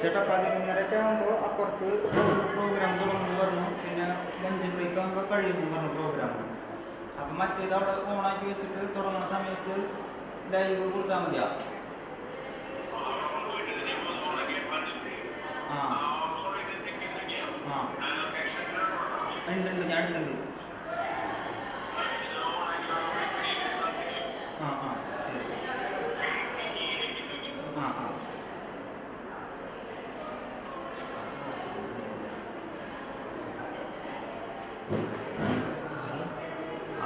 ചേട്ടാ 11:30 ആകുമ്പോൾ അപ്പുറത്ത് പ്രോഗ്രാം തുടങ്ങുമെന്ന് പറഞ്ഞു. പിന്നെ ലഞ്ച് ബ്രേക്ക് ആകുമ്പോൾ കഴിയുമെന്ന് പറഞ്ഞു പ്രോഗ്രാം. അപ്പം മറ്റേത് അവിടെ ഓണാക്കി വെച്ചിട്ട് തുടങ്ങുന്ന സമയത്ത് ലൈവ് കൊടുത്താൽ മതിയാ. ഉണ്ട് ഞാൻ എടുത്തുണ്ട്. ശരി.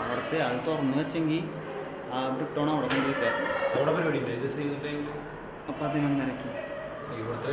അവിടുത്തെ അത് തുറന്നു വെച്ചെങ്കിൽ ആ ബ്രിട്ടോൺ അവിടെ കൊണ്ടുപോയി അവിടെ പരിപാടി 11:30 ഇവിടുത്തെ.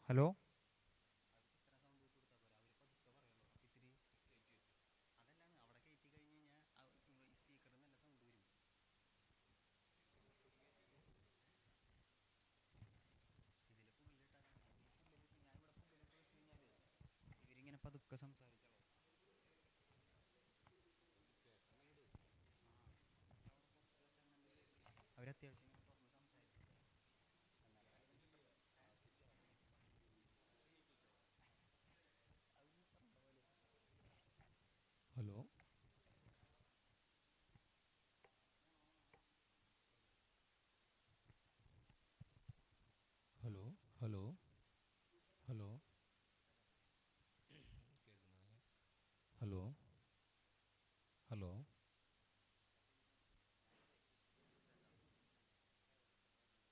ഹലോ. ഇവരിങ്ങനെ പതുക്കെ സംസാരിച്ചോ. അവരത്യാവശ്യം hello hello hello hello hello hello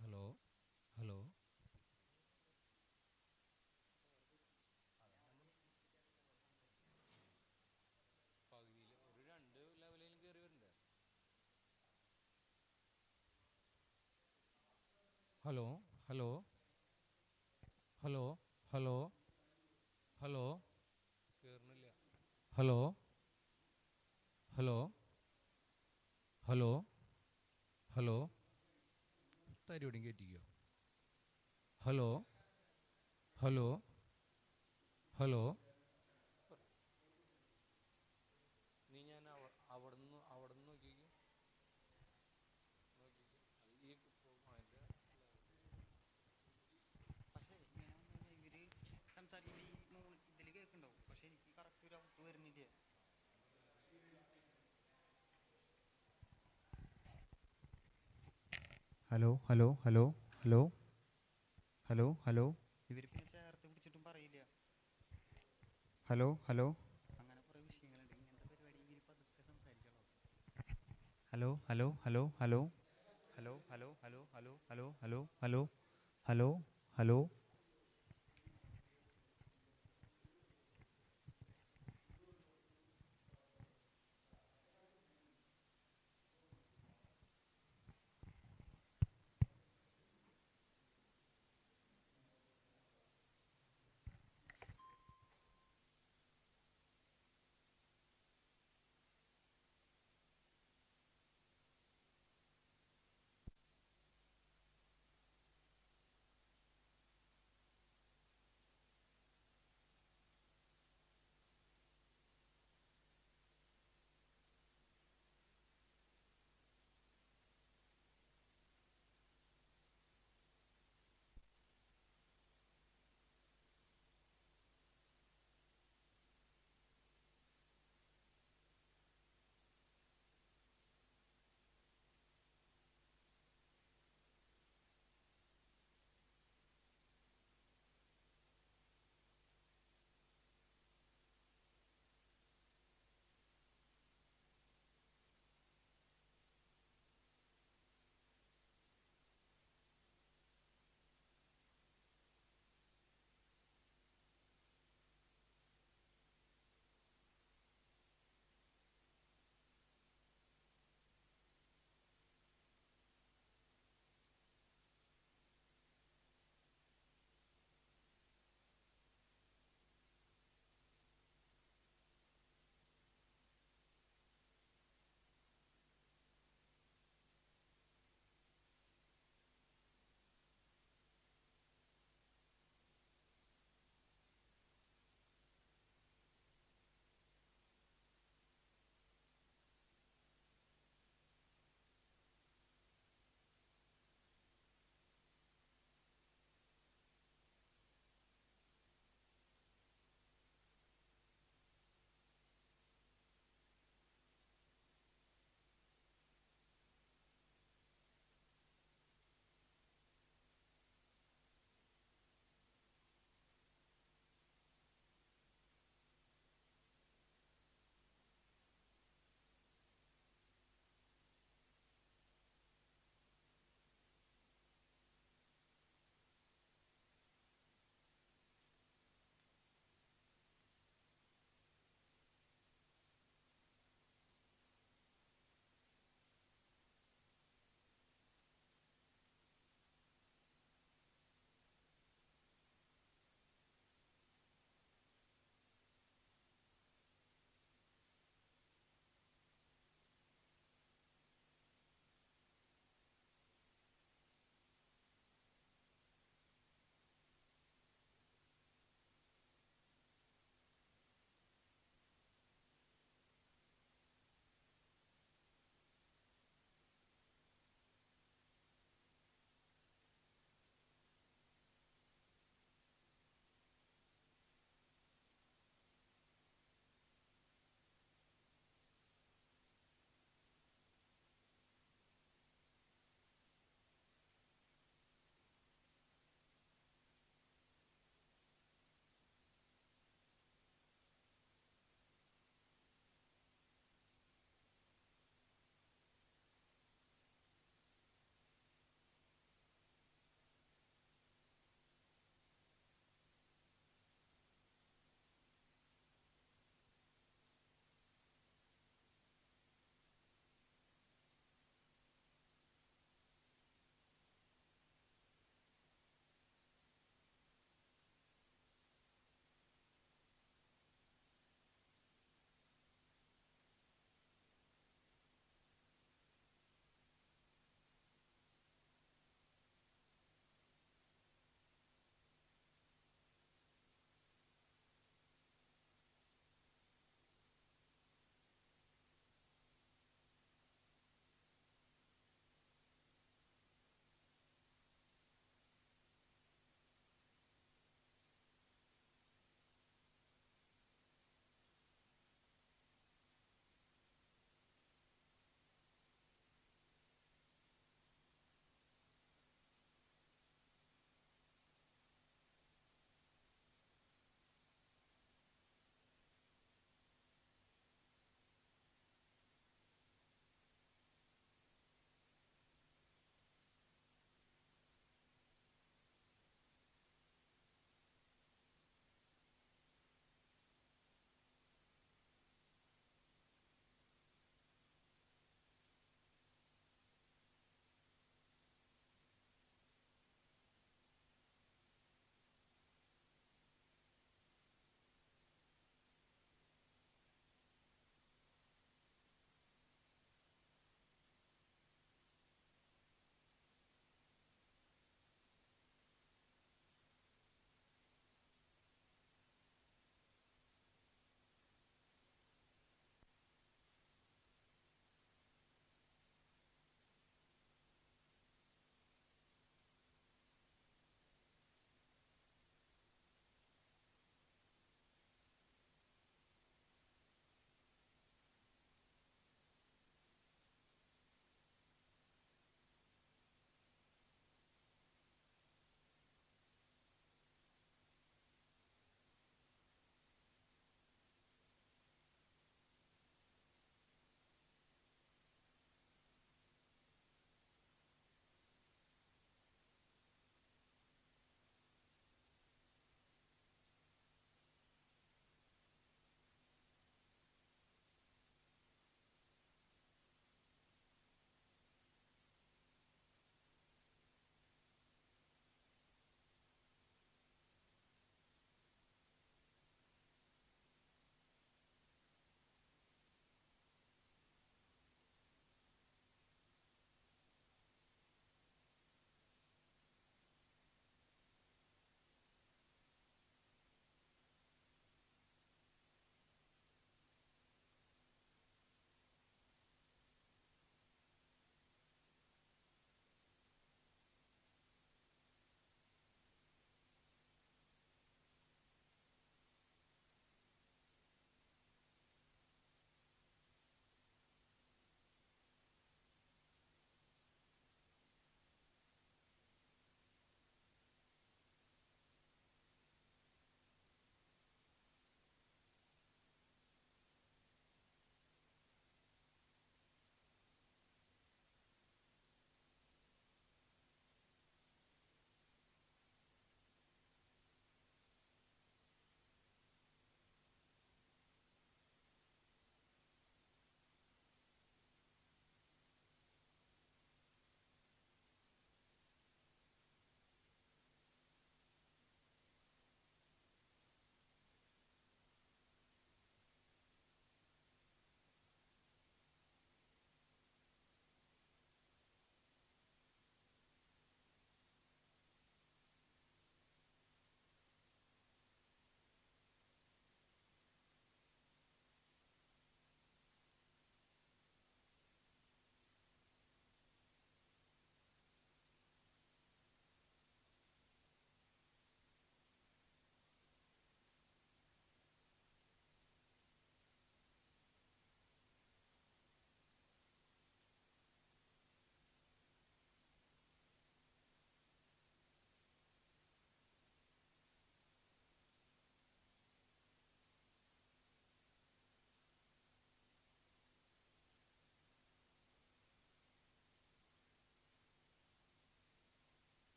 hello hello പകുതിയിൽ ഒരു 2 ലെവലിലും കയറി വരണ്ടേ? Hello hello hello hello hello കേറുന്നില്ല. ഹലോ ഹലോ ഹലോ ഹലോ തരിയോടും കയറ്റിക്കോ. ഹലോ ഹലോ ഹലോ നീ ഞാൻ അവിടെ നിന്ന് നോക്കിക്കോ. ഈ പക്ഷേ ഇവര് സംസാരിക്കുമ്പോൾ ഇതിൽ കേൾക്കുന്നുണ്ടാവും. പക്ഷെ എനിക്ക് കറക്റ്റ് ഒരു ഔട്ട് വരുന്നില്ല. Hello hello hello hello hello hello ഇവർ പിന്നെ ചേർത്ത് പിടിച്ചിട്ടും പറയില്ല. ഹലോ ഹലോ അങ്ങനെ കുറേ വിഷയങ്ങളുണ്ട്. ഇങ്ങനത്തെ പരിപാടി ഇവർ പതുക്കെ സംസാരിച്ചോളൂ. Hello hello hello hello hello hello hello hello hello hello hello hello hello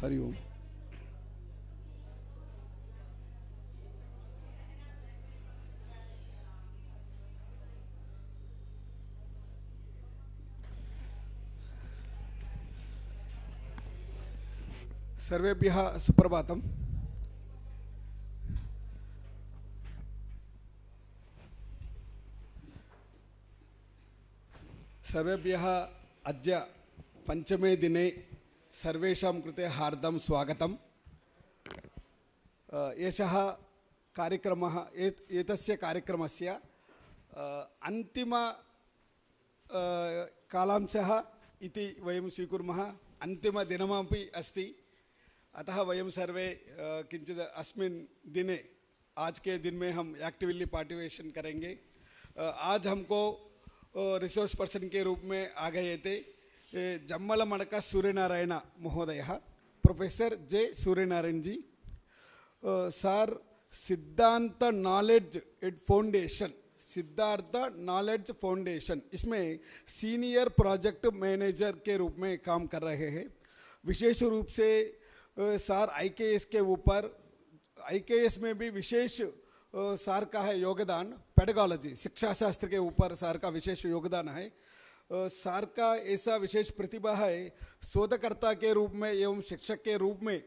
Hari Om. सर्वेभ्यः सुप्रभातम्। सर्वेभ्यः अद्य पंचमे दिने सर्वेषां कृते हार्दं स्वागतम्। एषः कार्यक्रमः एतस्य कार्यक्रमस्य अन्तिम कालांशः इति वयं स्वीकुर्मः। अन्तिमदिनमपि अस्ति, अतः वयं सर्वे किंचित अस्मिन् दिने आज के दिन में हम एक्टिवली पार्टिसिपेशन करेंगे। आज हमको रिसोर्स पर्सन के रूप में आ गए थे जम्मलमणक सूर्यनारायण महोदय, प्रोफेसर जे सूर्यनारायण जी। सर सिद्धांत knowledge foundation, Siddharth knowledge foundation, इसमें सीनियर प्रोजेक्ट मैनेजर के रूप में काम कर रहे हैं। विशेष रूप से सर IKS के ऊपर, IKS में भी विशेष सर का है योगदान। पेडागोलॉजी, शिक्षा शास्त्र के ऊपर सर का विशेष योगदान है। सर का ऐसा विशेष प्रतिभा है, शोधकर्ता के रूप में एवं शिक्षक के रूप में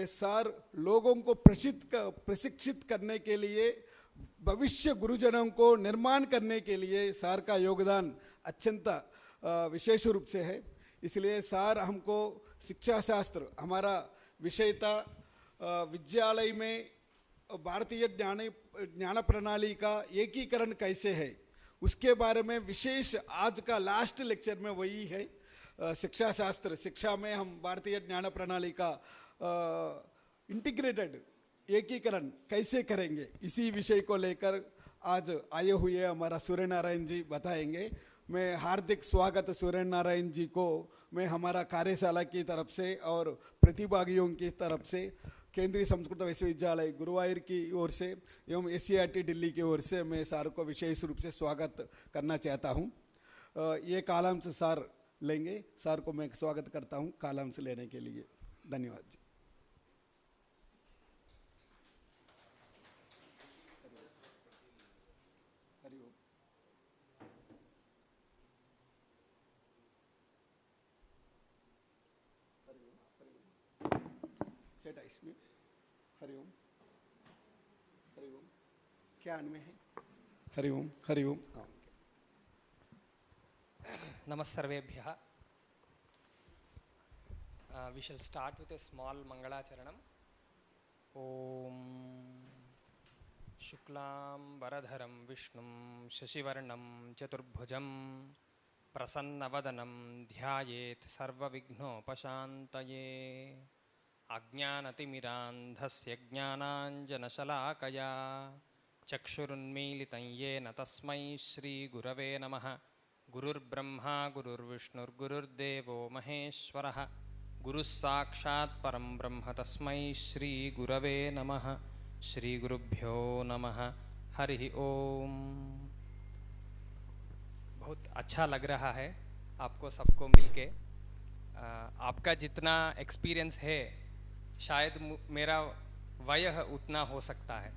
सर लोगों को प्रशिक्षित करने के लिए, भविष्य गुरुजनों को निर्माण करने के लिए सर का योगदान अत्यंत विशेष रूप से है। इसलिए सर हमको शिक्षा शास्त्र, हमारा विषय था विद्यालय में भारतीय ज्ञान प्रणाली का एकीकरण कैसे है, उसके बारे में विशेष आज का लास्ट लेक्चर में वही है। शिक्षा शास्त्र, शिक्षा में हम भारतीय ज्ञान प्रणाली का इंटीग्रेटेड एकीकरण कैसे करेंगे, इसी विषय को लेकर आज आए हुए हमारा सूर्य नारायण जी बताएंगे। मैं हार्दिक स्वागत सूर्य नारायण जी को मैं हमारा कार्यशाला की तरफ से और प्रतिभागियों की तरफ से, केंद्रीय संस्कृत विश्वविद्यालय गुरुवायूर की ओर से एवं SCERT दिल्ली की ओर से मैं सर को विशेष रूप से स्वागत करना चाहता हूं। ये कालांश सर लेंगे। सर को मैं स्वागत करता हूं कालांश लेने के लिए। धन्यवाद जी। इसमें हरि ओम, हरि ओम, क्या अन्वय है? हरि ओम, हरि ओम। नमस्सर्वेभ्यः। We shall start with a small Mangalacharanam. Om Shuklam Varadharam Vishnum Shashivarnam Chaturbhujam Prasannavadanam Dhyayet Sarvavighnopashantaye Ajnanatimidandhasya Jnananjanashalakaya Chakshurunmilitan yena tasmai Shri Gurave Namaha. गुरुर् Brahma गुरुर्विष्णुर् गुरुर्देवो महेश्वरः गुरुः साक्षात् परं ब्रह्म तस्मै श्री गुरवे नमः। श्री गुरुभ्यो नमः। हरि ओम। बहुत अच्छा लग रहा है आपको सबको मिलके। आपका जितना एक्सपीरियंस है शायद मेरा वयः उतना हो सकता है,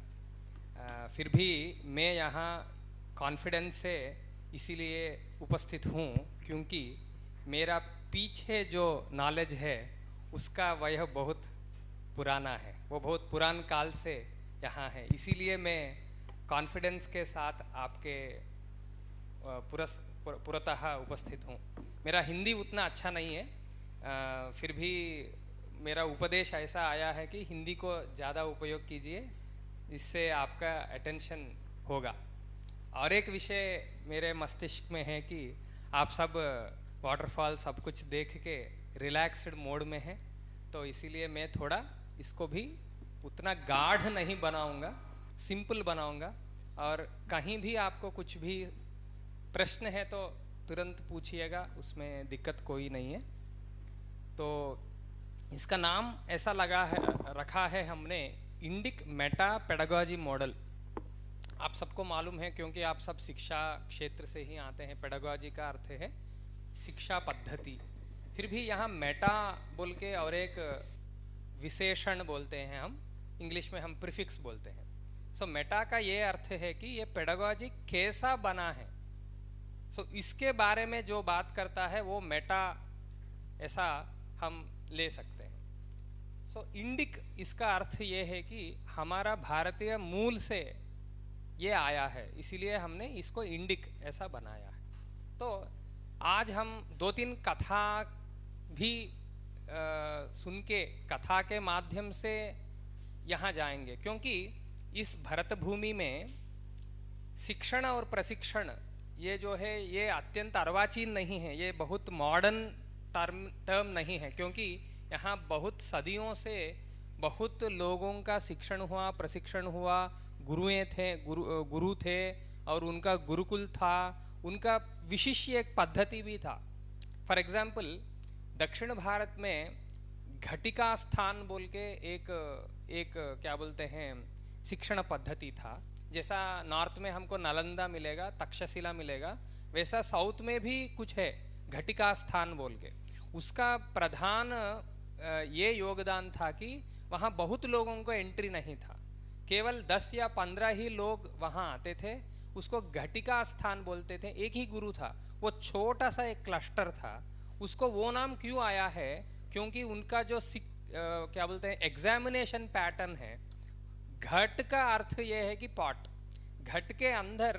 फिर भी मैं यहाँ कॉन्फिडेंस से इसीलिए उपस्थित हूँ क्योंकि मेरा पीछे जो नॉलेज है उसका वह बहुत पुराना है, वो बहुत पुरान काल से यहाँ है। इसीलिए मैं कॉन्फिडेंस के साथ आपके पुरतः उपस्थित हूँ। मेरा हिंदी उतना अच्छा नहीं है, फिर भी मेरा उपदेश ऐसा आया है कि हिंदी को ज़्यादा उपयोग कीजिए, इससे आपका अटेंशन होगा। और एक विषय मेरे मस्तिष्क में है कि आप सब वाटरफॉल सब कुछ देख के रिलैक्स्ड मोड में हैं, तो इसीलिए मैं थोड़ा इसको भी उतना गाढ़ नहीं बनाऊंगा, सिंपल बनाऊंगा। और कहीं भी आपको कुछ भी प्रश्न है तो तुरंत पूछिएगा, उसमें दिक्कत कोई नहीं है। तो इसका नाम ऐसा रखा है हमने इंडिक मेटा पेडागोजी मॉडल। आप सबको मालूम है क्योंकि आप सब शिक्षा क्षेत्र से ही आते हैं। पेडागोजी का अर्थ है शिक्षा पद्धति। फिर भी यहाँ मेटा बोल के और एक विशेषण बोलते हैं हम, इंग्लिश में हम प्रीफिक्स बोलते हैं। सो मेटा का ये अर्थ है कि ये पेडागॉजी कैसा बना है, सो इसके बारे में जो बात करता है वो मेटा ऐसा हम ले सकते हैं। सो इंडिक इसका अर्थ ये है कि हमारा भारतीय मूल से ये आया है, इसीलिए हमने इसको इंडिक ऐसा बनाया है। तो आज हम 2-3 कथा भी सुन के, कथा के माध्यम से यहाँ जाएंगे, क्योंकि इस भरत भूमि में शिक्षण और प्रशिक्षण ये जो है ये अत्यंत अर्वाचीन नहीं है, ये बहुत मॉडर्न टर्म नहीं है, क्योंकि यहाँ बहुत सदियों से बहुत लोगों का शिक्षण हुआ, प्रशिक्षण हुआ, गुरु थे और उनका गुरुकुल था, उनका विशिष्ट एक पद्धति भी था। फॉर एग्जाम्पल दक्षिण भारत में घटिका स्थान बोल के एक क्या बोलते हैं शिक्षण पद्धति था। जैसा नॉर्थ में हमको नालंदा मिलेगा, तक्षशिला मिलेगा, वैसा साउथ में भी कुछ है घटिका स्थान बोल के। उसका प्रधान ये योगदान था कि वहाँ बहुत लोगों को एंट्री नहीं था, केवल 10 या 15 ही लोग वहाँ आते थे, उसको घटिका स्थान बोलते थे। एक ही गुरु था, वो छोटा सा एक क्लस्टर था। उसको वो नाम क्यों आया है, क्योंकि उनका जो क्या बोलते हैं एग्जामिनेशन पैटर्न है, घट का अर्थ ये है कि पॉट, घट के अंदर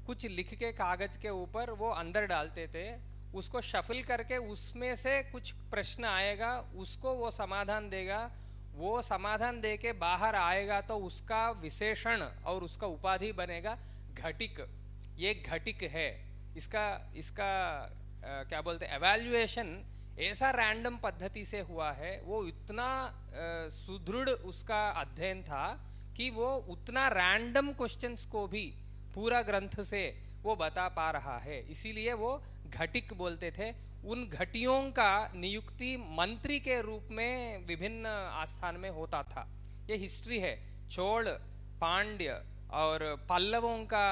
कुछ लिख के कागज के ऊपर वो अंदर डालते थे, उसको शफल करके उसमें से कुछ प्रश्न आएगा, उसको वो समाधान देगा, वो समाधान दे के बाहर आएगा तो उसका विशेषण और उसका उपाधि बनेगा घटिक। ये घटिक है। इसका क्या बोलते हैं एवैल्यूएशन ऐसा रैंडम पद्धति से हुआ है, वो इतना सुदृढ़ उसका अध्ययन था कि वो उतना रैंडम क्वेश्चंस को भी पूरा ग्रंथ से वो बता पा रहा है, इसीलिए वो घटिक बोलते थे। उन घटियों का नियुक्ति मंत्री के रूप में विभिन्न आस्थान में होता था। ये हिस्ट्री है। चोल, पांड्य और पल्लवों का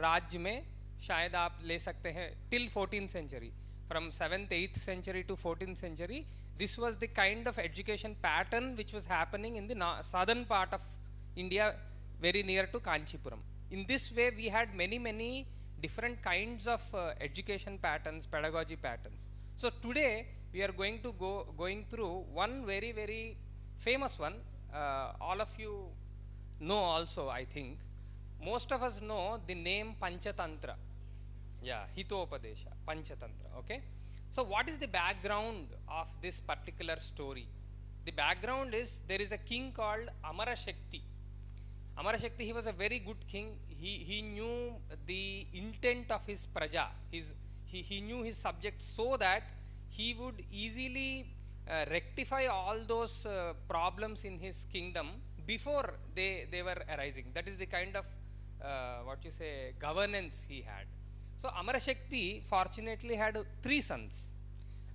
राज्य में शायद आप ले सकते हैं till 14th century, from 7th 8th century to 14th century, this was the kind of education pattern which was happening in the southern part of India, very near to Kanchipuram. In this way we had many different kinds of education patterns, pedagogy patterns. So today we are going to going through one very famous one. All of you know also, I think most of us know the name Panchatantra. Yeah, Hitopadesha, Panchatantra. Okay, so what is the background of this particular story? The background is there is a king called Amarashakti. Amarashakti, he was a very good king. He knew the intent of his praja. He knew his subjects so that he would easily rectify all those problems in his kingdom before they were arising. That is the kind of what you say governance he had. So Amarashakti fortunately had 3 sons,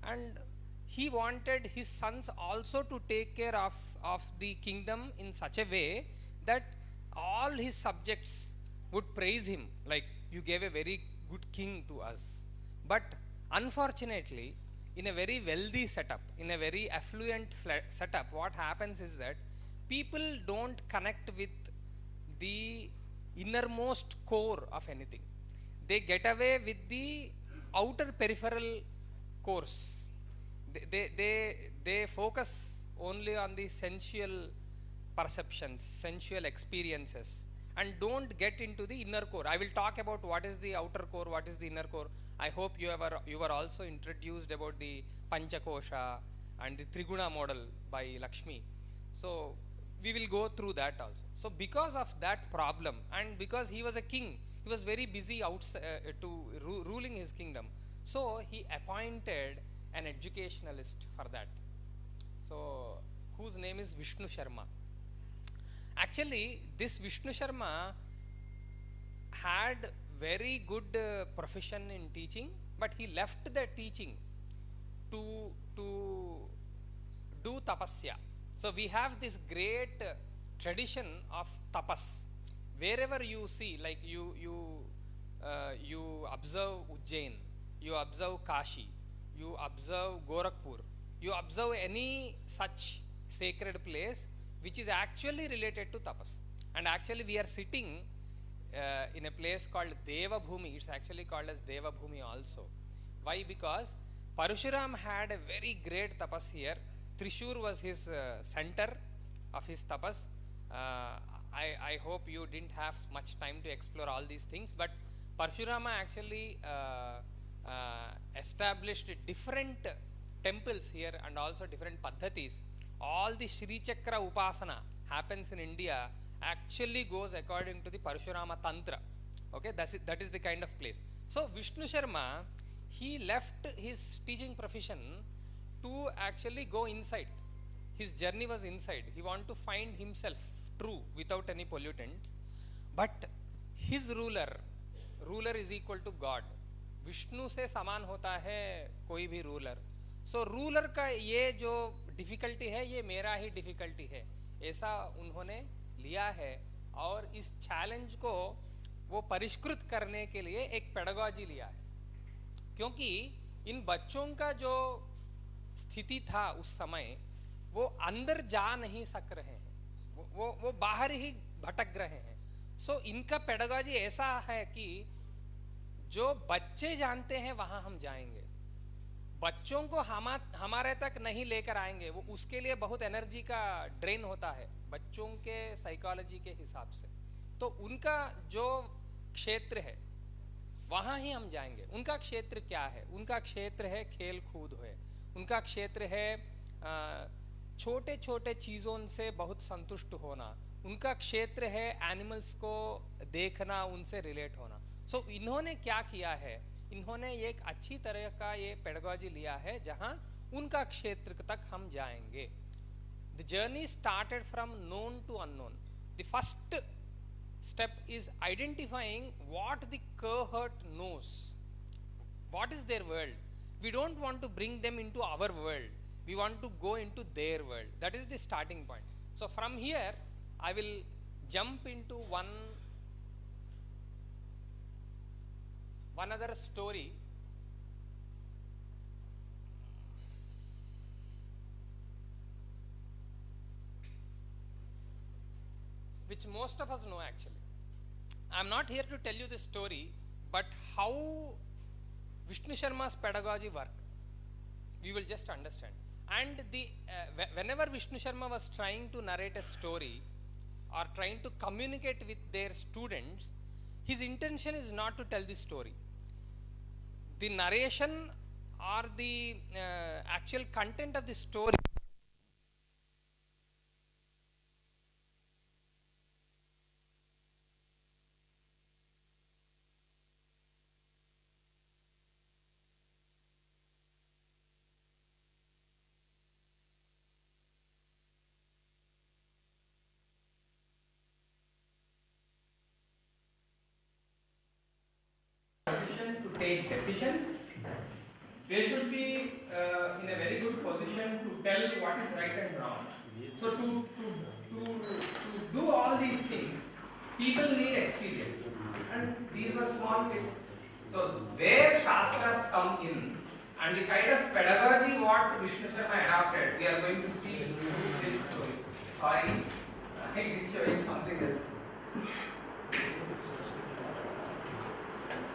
and he wanted his sons also to take care of the kingdom in such a way that all his subjects would praise him, like, you gave a very good king to us. But unfortunately, in a very wealthy setup, in a very affluent setup, what happens is that people don't connect with the innermost core of anything. They get away with the outer peripheral course. They focus only on the sensual perceptions, sensual experiences, and don't get into the inner core. I will talk about what is the outer core, what is the inner core. I hope you were also introduced about the Panchakosha and the Triguna model by Lakshmi. So we will go through that also. So because of that problem, and because he was a king, he was very busy ruling his kingdom. So he appointed an educationalist for that. So whose name is Vishnu Sharma. Actually, this Vishnu Sharma had very good profession in teaching, but he left the teaching to do tapasya. So we have this great tradition of tapas. Wherever you see, like you observe Ujjain, you observe Kashi, you observe Gorakhpur, you observe any such sacred place which is actually related to tapas. And actually we are sitting in a place called Deva Bhumi. It's actually called as Deva Bhumi also. Why? Because Parashuram had a very great tapas here. THRISSUR was his center of his tapas. I hope you didn't have much time to explore all these things, but Parashurama actually established different temples here and also different paddhatis. All the Shri Chakra Upasana happens in India actually goes according to the Parashurama Tantra. Okay, that is the kind of place. So Vishnu Sharma, he left his teaching profession to actually go inside. His journey was inside. He wanted to find himself true without any pollutants. But his ruler is equal to God. Vishnu से समान होता है कोई भी ruler. सो ruler का ये जो difficulty है ये मेरा ही डिफिकल्टी है, ऐसा उन्होंने लिया है. और इस चैलेंज को वो परिष्कृत करने के लिए एक पेडागॉजी लिया है. क्योंकि इन बच्चों का जो स्थिति था उस समय, वो अंदर जा नहीं सक रहे हैं, वो बाहर ही भटक रहे हैं. सो इनका पेडागॉजी ऐसा है कि जो बच्चे जानते हैं वहां हम जाएंगे, बच्चों को हमारे तक नहीं लेकर आएंगे. वो उसके लिए बहुत एनर्जी का ड्रेन होता है बच्चों के साइकोलॉजी के हिसाब से. तो उनका जो क्षेत्र है वहां ही हम जाएंगे. उनका क्षेत्र क्या है? उनका क्षेत्र है खेल कूद है. उनका क्षेत्र है छोटे छोटे चीज़ों से बहुत संतुष्ट होना. उनका क्षेत्र है एनिमल्स को देखना, उनसे रिलेट होना. सो इन्होंने क्या किया है, इन्होंने एक अच्छी तरह का ये पेडागॉजी लिया है जहां उनका क्षेत्र तक हम जाएंगे. The journey started from known to unknown. The first step is identifying what the cohort knows, what is their world. We don't want to bring them into our world, we want to go into their world. That is the starting point. So from here I will jump into one other story which most of us know actually. I am not here to tell you the story, but how Vishnu Sharma's pedagogy worked, we will just understand. And whenever Vishnu Sharma was trying to narrate a story or trying to communicate with their students, his intention is not to tell the story. The narration or the actual content of the story to take decisions. They should be in a very good position to tell what is right and wrong. So to do all these things, people need experience. And these were small kids. So where Shastras come in and the kind of pedagogy what Vishnu Sharma adopted, we are going to see in this story. Sorry, I is showing something else.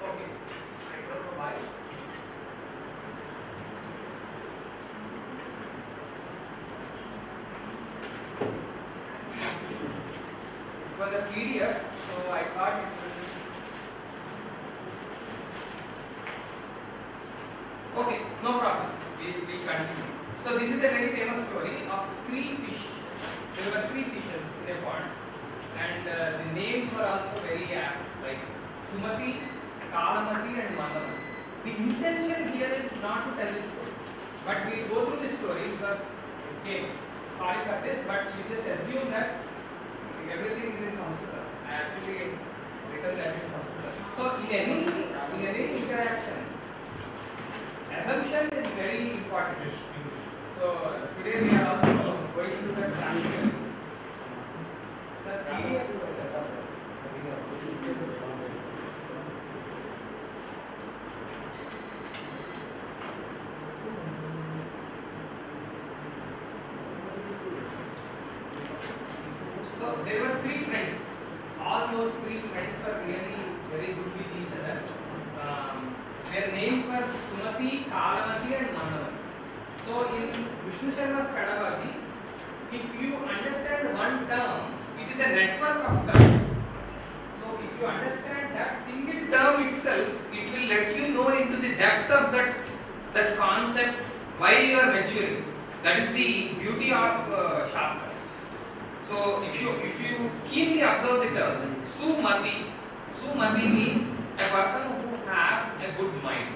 Okay, I don't know why. It was a PDF, so I thought it was. Okay, no problem. We continue. So this is a very famous story of three fish. There were three fishes in a pond, and the names were also very apt, like Sumati, Kalamati and Mandamati. The intention here is not to tell the story, but we will go through the story because it came. Sorry for this, but you just assume that everything is in Sanskrit. I actually written that in Sanskrit. So in any interaction, assumption is very important. So today we are also going through that Sanskrit. Sir, PDF is set up. has Sumati, Kalamati and Mandamati. So in Vishnu Sharma's pedagogy, if you understand one term, it is a network of terms. So if you understand that single term itself, it will let you know into the depth of that concept while you are maturing. That is the beauty of Shastra. So if you keenly observe the terms, Sumati means a person who have a good mind.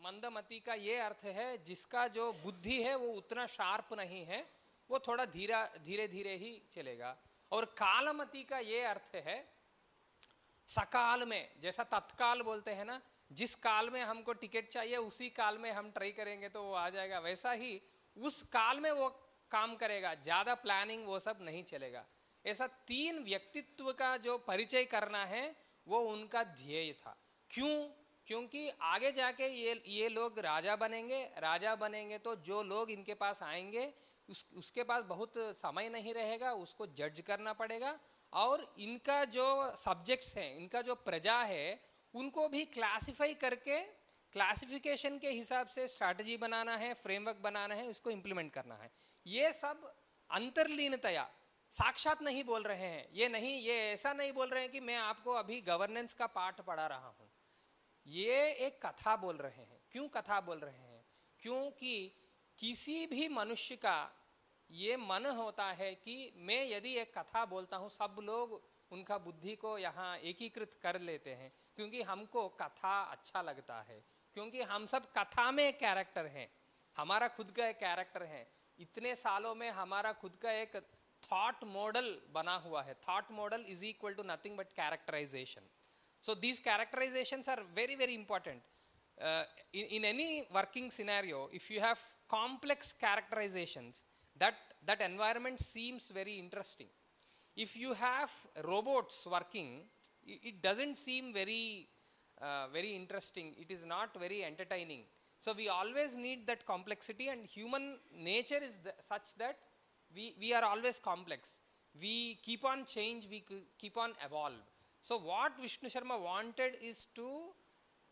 मंदमति का ये अर्थ है जिसका जो बुद्धि है वो उतना sharp नहीं है, वो थोड़ा धीरे धीरे ही चलेगा। और कालमति का ये अर्थ है सकाल में, जैसा तत्काल बोलते हैं ना, जिस काल में हमको टिकट चाहिए उसी काल में हम ट्राई करेंगे तो वो आ जाएगा, वैसा ही उस काल में वो काम करेगा, ज्यादा प्लानिंग वो सब नहीं चलेगा। ऐसा 3 व्यक्तित्व का जो परिचय करना है वो उनका ध्येय था। क्यों? क्योंकि आगे जाके ये लोग राजा बनेंगे तो जो लोग इनके पास आएंगे उसके पास बहुत समय नहीं रहेगा, उसको जज करना पड़ेगा, और इनका जो सब्जेक्ट्स हैं, इनका जो प्रजा है, उनको भी क्लासिफाई करके क्लासिफिकेशन के हिसाब से स्ट्रैटेजी बनाना है, फ्रेमवर्क बनाना है, उसको इम्प्लीमेंट करना है। ये सब अंतर्लीनतया साक्षात नहीं बोल रहे हैं, ये ऐसा नहीं बोल रहे हैं कि मैं आपको अभी गवर्नेंस का पाठ पढ़ा रहा हूं। ये एक कथा बोल रहे हैं। क्यों कथा बोल रहे हैं? क्योंकि किसी भी मनुष्य का ये मन होता है कि मैं यदि एक कथा बोलता हूं, सब लोग उनका बुद्धि को यहाँ एकीकृत कर लेते हैं, क्योंकि हमको कथा अच्छा लगता है, क्योंकि हम सब कथा में एक कैरेक्टर हैं, हमारा खुद का एक कैरेक्टर है। इतने सालों में हमारा खुद का एक थॉट मॉडल बना हुआ है। Thought model is equal to nothing but characterization. So these characterizations are very, very important. In any working scenario, if you have complex characterizations, that environment seems very interesting. If you have robots working, it doesn't seem very interesting. It is not very entertaining. So we always need that complexity, and human nature is such that we are always complex. We keep on change, we keep on evolve. So what Vishnu Sharma wanted is to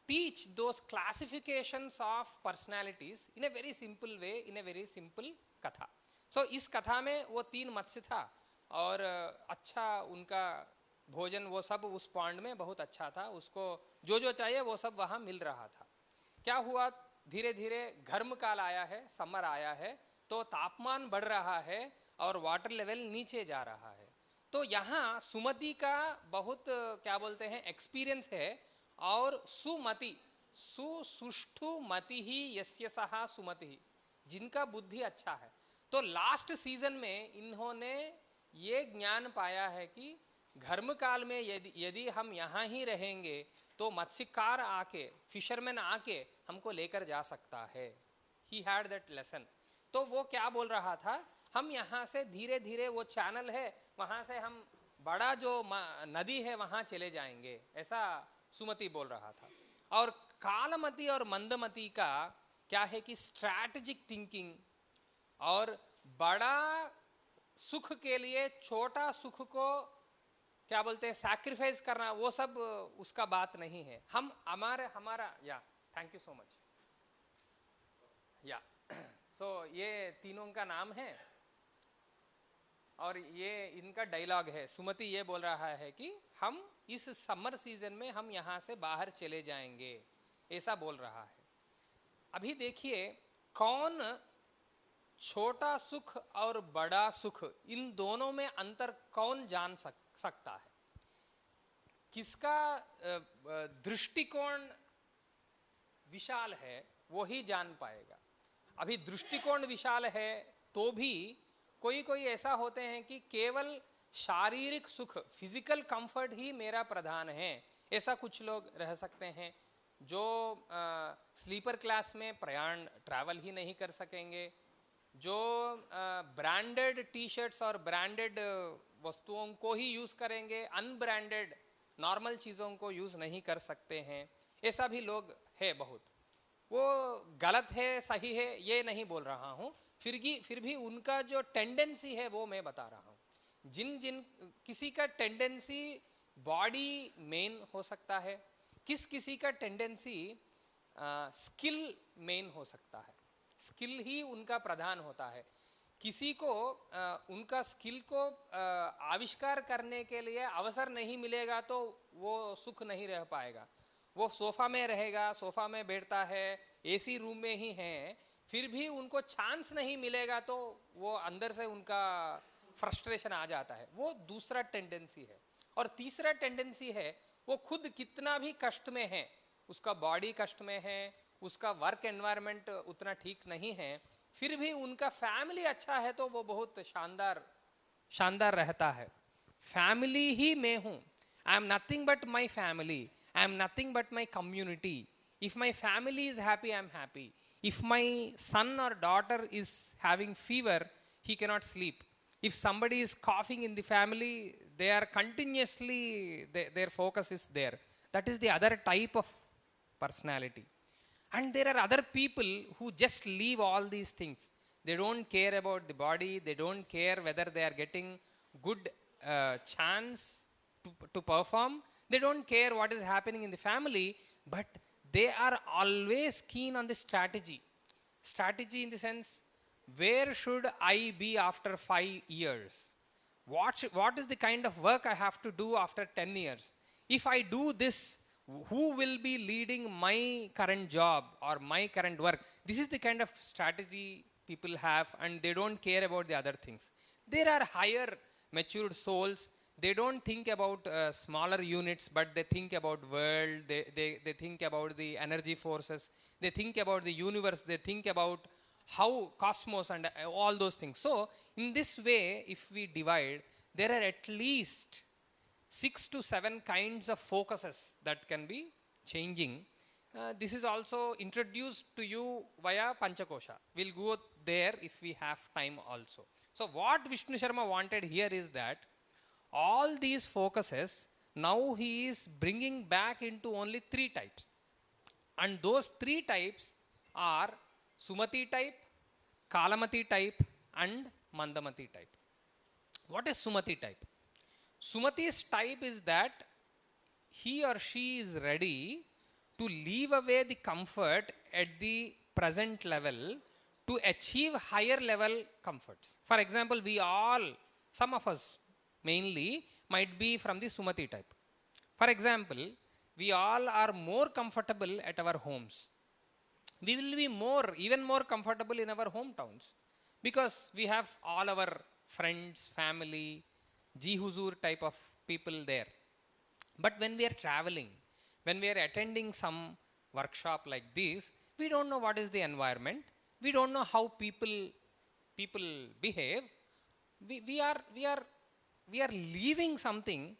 teach those classifications of personalities in a very simple way, in a very simple katha. So इस कथा में वो 3 मत्स्य था, और अच्छा उनका भोजन वो सब उस पॉन्ड में बहुत अच्छा था, उसको जो चाहिए वो सब वहाँ मिल रहा था। क्या हुआ? धीरे धीरे गर्म काल आया है, समर आया है, तो तापमान बढ़ रहा है और वाटर लेवल नीचे जा रहा है। तो यहाँ सुमति का बहुत क्या बोलते हैं एक्सपीरियंस है, और सुमति सुष्ठु मति ही यस्य सहा सुमति, जिनका बुद्धि अच्छा है। तो लास्ट सीजन में इन्होंने ये ज्ञान पाया है कि गर्म काल में यदि हम यहाँ ही रहेंगे तो मत्स्यकार आके, फिशरमैन आके हमको लेकर जा सकता है। He had that lesson. तो वो क्या बोल रहा था, हम यहाँ से धीरे धीरे, वो चैनल है वहाँ से हम बड़ा जो नदी है वहाँ चले जाएंगे, ऐसा सुमति बोल रहा था। और कालमति और मंदमति का क्या है कि स्ट्रैटेजिक थिंकिंग और बड़ा सुख के लिए छोटा सुख को क्या बोलते हैं सैक्रिफाइस करना, वो सब उसका बात नहीं है। हम हमारा या थैंक यू सो मच या सो ये तीनों का नाम है और ये इनका डायलॉग है। सुमति ये बोल रहा है कि हम इस समर सीजन में हम यहाँ से बाहर चले जाएंगे, ऐसा बोल रहा है। अभी देखिए कौन छोटा सुख और बड़ा सुख, इन दोनों में अंतर कौन जान सकता है? किसका दृष्टिकोण विशाल है वो ही जान पाएगा। अभी दृष्टिकोण विशाल है तो भी कोई ऐसा होते हैं कि केवल शारीरिक सुख, फिजिकल कंफर्ट ही मेरा प्रधान है, ऐसा कुछ लोग रह सकते हैं। जो स्लीपर क्लास में ट्रैवल ही नहीं कर सकेंगे, जो ब्रांडेड टी शर्ट्स और ब्रांडेड वस्तुओं को ही यूज करेंगे, अनब्रांडेड नॉर्मल चीज़ों को यूज नहीं कर सकते हैं, ऐसा भी लोग है बहुत। वो गलत है सही है ये नहीं बोल रहा हूँ, फिर भी उनका जो टेंडेंसी है वो मैं बता रहा हूँ। जिन किसी का टेंडेंसी बॉडी मेन हो सकता है, किस किसी का टेंडेंसी स्किल मेन हो सकता है, स्किल ही उनका प्रधान होता है. किसी को उनका स्किल को आविष्कार करने के लिए अवसर नहीं मिलेगा तो वो सुख नहीं रह पाएगा. वो सोफा में रहेगा, सोफा में बैठता है, एसी रूम में ही है, फिर भी उनको चांस नहीं मिलेगा तो वो अंदर से उनका फ्रस्ट्रेशन आ जाता है. वो दूसरा टेंडेंसी है. और तीसरा टेंडेंसी है, वो खुद कितना भी कष्ट में है, उसका बॉडी कष्ट में है, उसका वर्क एनवायरनमेंट उतना ठीक नहीं है, फिर भी उनका फैमिली अच्छा है तो वो बहुत शानदार रहता है. फैमिली ही मैं हूँ. I am nothing but my family. I am nothing but my community. If my family is happy, I am happy. If my son और daughter is having fever, he cannot sleep. If somebody is coughing in the family, they are continuously, their focus is there. That is the other type of personality. And there are other people who just leave all these things. They don't care about the body. They don't care whether they are getting good chance to perform. They don't care what is happening in the family, but they are always keen on the strategy. Strategy in the sense, where should I be after 5 years? What is the kind of work I have to do after 10 years? If I do this, who will be leading my current job or my current work? This is the kind of strategy people have, and they don't care about the other things. There are higher matured souls. They don't think about smaller units, but they think about world. They think about the energy forces. They think about the universe. They think about how cosmos and all those things. So in this way, if we divide, there are at least 6 to 7 kinds of focuses that can be changing. This is also introduced to you via Panchakosha. We'll go there if we have time also. So what Vishnu Sharma wanted here is that all these focuses, now he is bringing back into only 3 types. And those 3 types are Sumati type, Kalamati type, and Mandamati type. What is Sumati type? Sumati's type is that he or she is ready to leave away the comfort at the present level to achieve higher level comforts. For example, some of us mainly might be from the Sumati type. For example, we all are more comfortable at our homes. We will be even more comfortable in our hometowns because we have all our friends, family, Ji-Huzur type of people there. But when we are traveling, when we are attending some workshop like this, we don't know what is the environment. We don't know how people behave. We are leaving something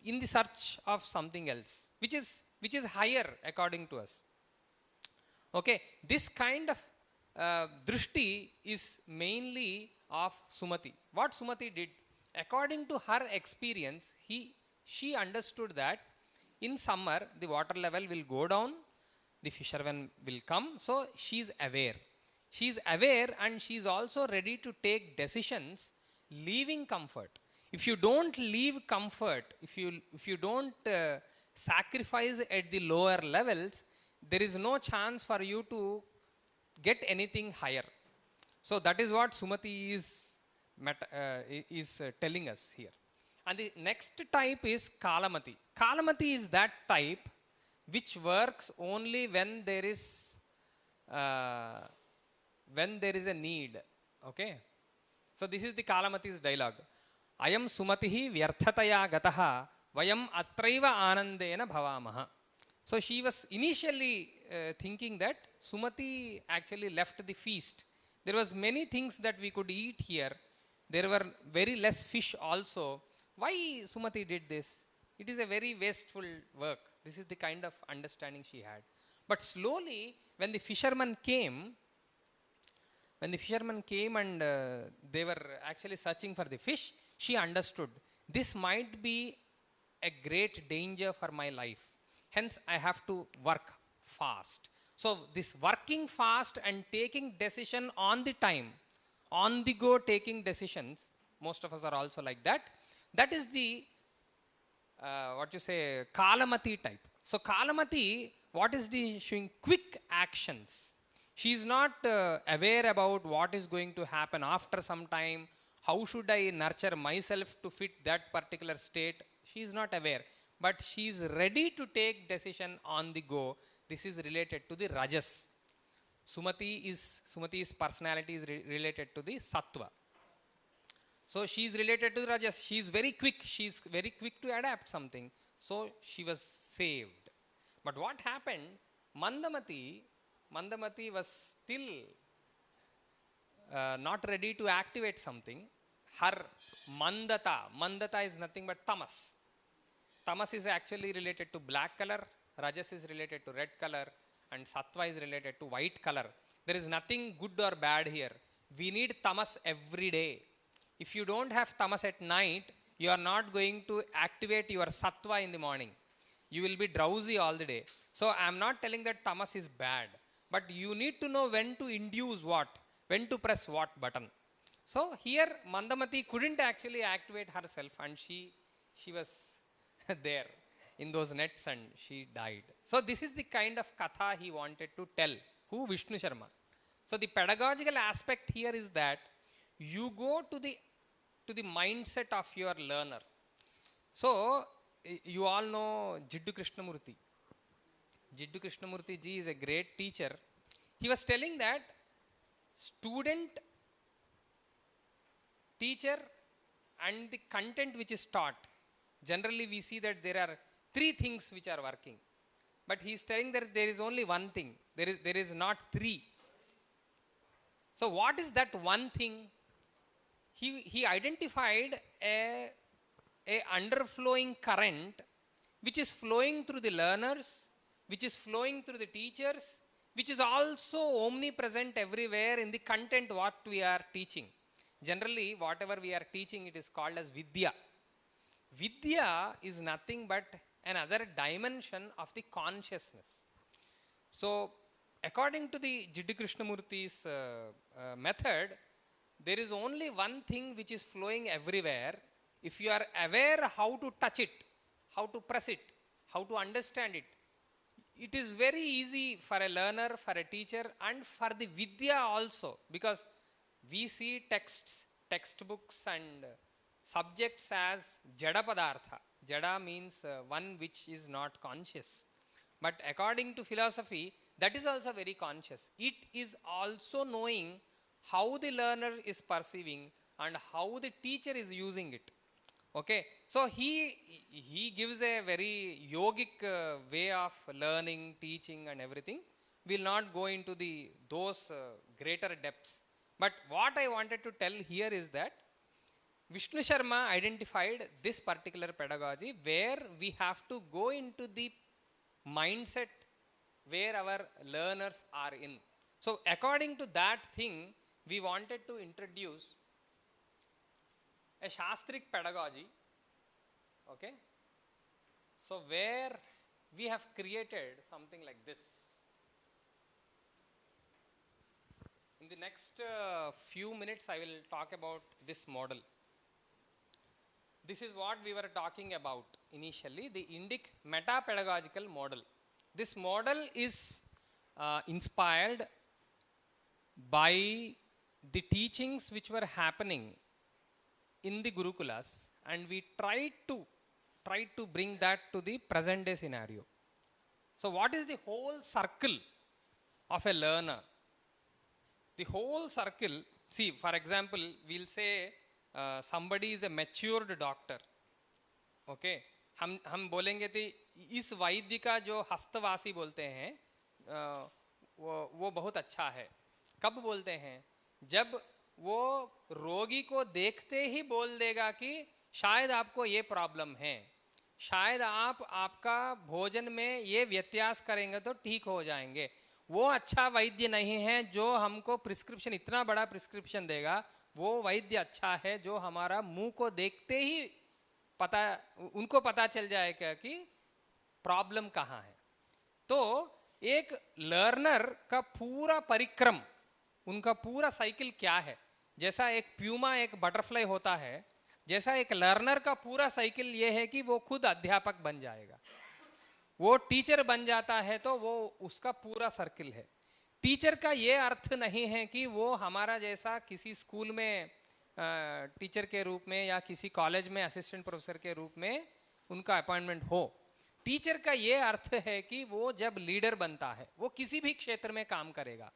in the search of something else, which is higher according to us. Okay, this kind of drishti is mainly of Sumati. What Sumati did, according to her experience, she understood that in summer the water level will go down, the fishermen will come, so she is aware. She is aware and she is also ready to take decisions leaving comfort. If you don't leave comfort, if you don't sacrifice at the lower levels, there is no chance for you to get anything higher. So that is what Sumati is telling us here. And the next type is Kalamati. Kalamati is that type which works only when there is a need. Okay. So this is the Kalamati's dialogue. Ayam Sumatihi vyarthataya gataha vayam atraiva anandena bhavamaha. So she was initially thinking that Sumati actually left the feast. There was many things that we could eat here. There were very less fish also. Why Sumati did this? It is a very wasteful work. This is the kind of understanding she had. But slowly, when the fishermen came and they were actually searching for the fish, she understood this might be a great danger for my life. Hence, I have to work fast. So, this working fast and taking decision on the time, on the go taking decisions, most of us are also like that. That is the, Kalamati type. So Kalamati, what is the showing? Quick actions. She is not aware about what is going to happen after some time. How should I nurture myself to fit that particular state? She is not aware. But she is ready to take decision on the go. This is related to the Rajas. Sumati's personality is related to the Sattva. So she is related to the Rajas. She is very quick. She is very quick to adapt something. So she was saved. But what happened? Mandamati was still not ready to activate something. Her Mandata is nothing but tamas. Tamas is actually related to black color, Rajas is related to red color, and Sattva is related to white color. There is nothing good or bad here. We need tamas every day. If you don't have tamas at night, you are not going to activate your Sattva in the morning. You will be drowsy all the day. So I am not telling that tamas is bad, but you need to know when to induce what, when to press what button. So here Mandamati couldn't actually activate herself, and she was there in those nets and she died. So this is the kind of katha he wanted to tell. Who? Vishnu Sharma. So the pedagogical aspect here is that you go to the mindset of your learner. So you all know Jiddu Krishnamurti. Jiddu Krishnamurti ji is a great teacher. He was telling that student, teacher and the content which is taught, generally we see that there are three things which are working. But he is telling that there is only one thing. There is not three. So what is that one thing? He identified a underflowing current which is flowing through the learners, which is flowing through the teachers, which is also omnipresent everywhere in the content what we are teaching. Generally, whatever we are teaching, it is called as Vidya. Vidya is nothing but another dimension of the consciousness. So, according to the Jiddu Krishnamurti's method, there is only one thing which is flowing everywhere. If you are aware how to touch it, how to press it, how to understand it, it is very easy for a learner, for a teacher, and for the Vidya also, because we see texts, textbooks and subjects as Jada Padartha. Jada means one which is not conscious. But according to philosophy, that is also very conscious. It is also knowing how the learner is perceiving and how the teacher is using it. Okay, so he gives a very yogic way of learning, teaching and everything. We will not go into those greater depths. But what I wanted to tell here is that Vishnu Sharma identified this particular pedagogy where we have to go into the mindset where our learners are in. So according to that thing, we wanted to introduce a Shastric pedagogy, okay? So where we have created something like this. In the next few minutes, I will talk about this model. This is what we were talking about initially, the Indic meta-pedagogical model. This model is inspired by the teachings which were happening in the Gurukulas, and we tried to bring that to the present day scenario. So what is the whole circle of a learner? The whole circle, see, for example, we'll say somebody is a matured doctor. Okay, हम बोलेंगे कि इस वैद्य का जो हस्तवासी बोलते हैं वो बहुत अच्छा है. कब बोलते हैं? जब वो रोगी को देखते ही बोल देगा कि शायद आपको ये प्रॉब्लम है, शायद आपका भोजन में ये व्यत्यास करेंगे तो ठीक हो जाएंगे. वो अच्छा वैद्य नहीं है जो हमको प्रिस्क्रिप्शन, इतना बड़ा प्रिस्क्रिप्शन देगा. वो वैद्य अच्छा है जो हमारा मुंह को देखते ही उनको पता चल जाएगा कि प्रॉब्लम कहाँ है. तो एक लर्नर का पूरा परिक्रम, उनका पूरा साइकिल क्या है? जैसा एक प्यूमा एक बटरफ्लाई होता है, जैसा एक लर्नर का पूरा साइकिल ये है कि वो खुद अध्यापक बन जाएगा. वो टीचर बन जाता है तो वो उसका पूरा सर्किल है। टीचर का ये अर्थ नहीं है कि वो हमारा जैसा किसी स्कूल में टीचर के रूप में या किसी कॉलेज में असिस्टेंट प्रोफेसर के रूप में उनका अपॉइंटमेंट हो। टीचर का ये अर्थ है कि वो जब लीडर बनता है वो किसी भी क्षेत्र में काम करेगा।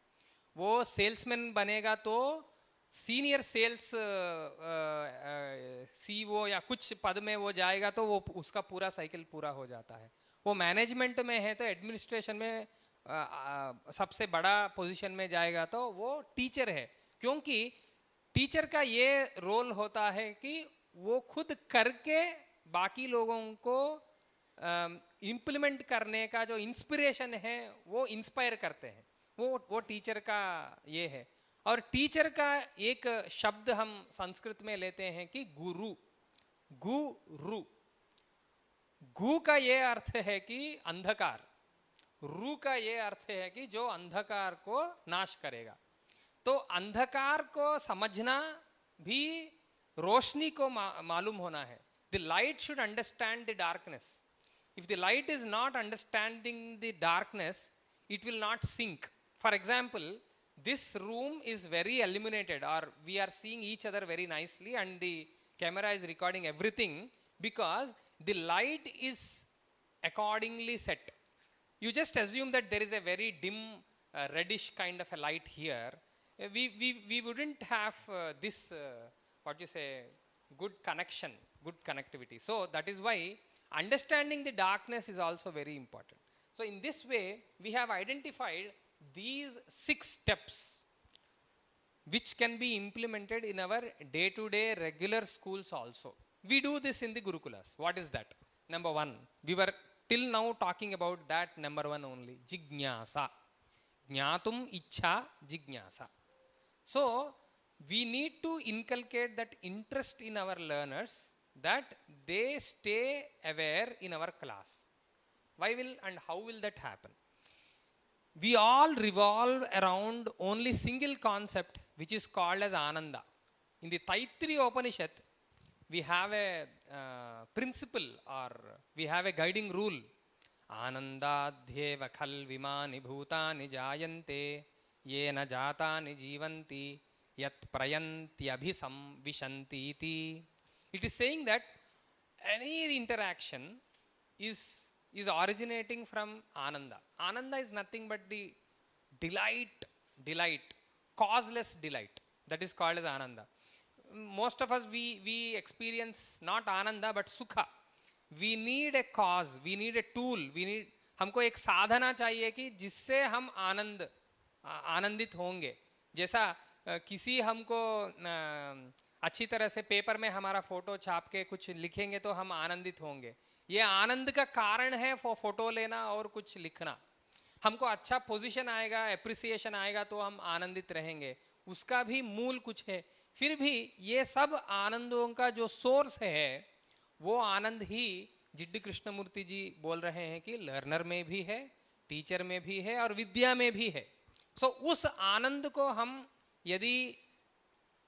वो सेल्समैन बनेगा तो सीनियर सेल्स सीईओ या कुछ पद में वो जाएगा तो वो उसका पूरा साइकिल पूरा हो जाता है। वो मैनेजमेंट में है तो एडमिनिस्ट्रेशन में सबसे बड़ा पोजीशन में जाएगा तो वो टीचर है। क्योंकि टीचर का ये रोल होता है कि वो खुद करके बाकी लोगों को इम्प्लीमेंट करने का जो इंस्पिरेशन है वो इंस्पायर करते हैं। वो टीचर का ये है। और टीचर का एक शब्द हम संस्कृत में लेते हैं कि गुरु। गुरु, गु का ये अर्थ है कि अंधकार, रू का ये अर्थ है कि जो अंधकार को नाश करेगा। तो अंधकार को समझना भी रोशनी को मालूम होना है। The light should understand the darkness. If the light is not understanding the darkness, it will not sink. For example, this room is very illuminated, or we are seeing each other very nicely and the camera is recording everything because the light is accordingly set. You just assume that there is a very dim reddish kind of a light here. We wouldn't have this what you say, good connection, good connectivity. So that is why understanding the darkness is also very important. So in this way we have identified these 6 steps which can be implemented in our day-to-day regular schools also. We do this in the Gurukulas. What is that? Number 1, we were till now talking about that number 1 only, jignasa. Jnatum ichha jignasa. So we need to inculcate that interest in our learners, that they stay aware in our class. Why will and how will that happen? We all revolve around only single concept which is called as Ananda. In the Taittiriya Upanishad, we have a principle, or we have a guiding rule. Anandadhyeva khal vimani bhutani jayante yena jatani jivanti yat prayanti abhisam vishanti iti. It is saying that any interaction is originating from Ananda. Ananda is nothing but the delight, causeless delight. That is called as Ananda. Most of us, we experience not Ananda but Sukha. We need a cause, we need a tool, हमको एक साधना चाहिए कि जिससे हम आनंदित होंगे। जैसा किसी हमको अच्छी तरह से पेपर में हमारा फोटो छाप के कुछ लिखेंगे तो हम आनंदित होंगे। ये आनंद का कारण है फोटो लेना और कुछ लिखना। हमको अच्छा पोजीशन आएगा, एप्रिसिएशन आएगा तो हम आनंदित रहेंगे। उसका भी मूल कुछ है। फिर भी ये सब आनंदों का जो सोर्स है वो आनंद ही जिड्डी कृष्णमूर्ति जी बोल रहे हैं कि लर्नर में भी है, टीचर में भी है और विद्या में भी है। सो उस आनंद को हम यदि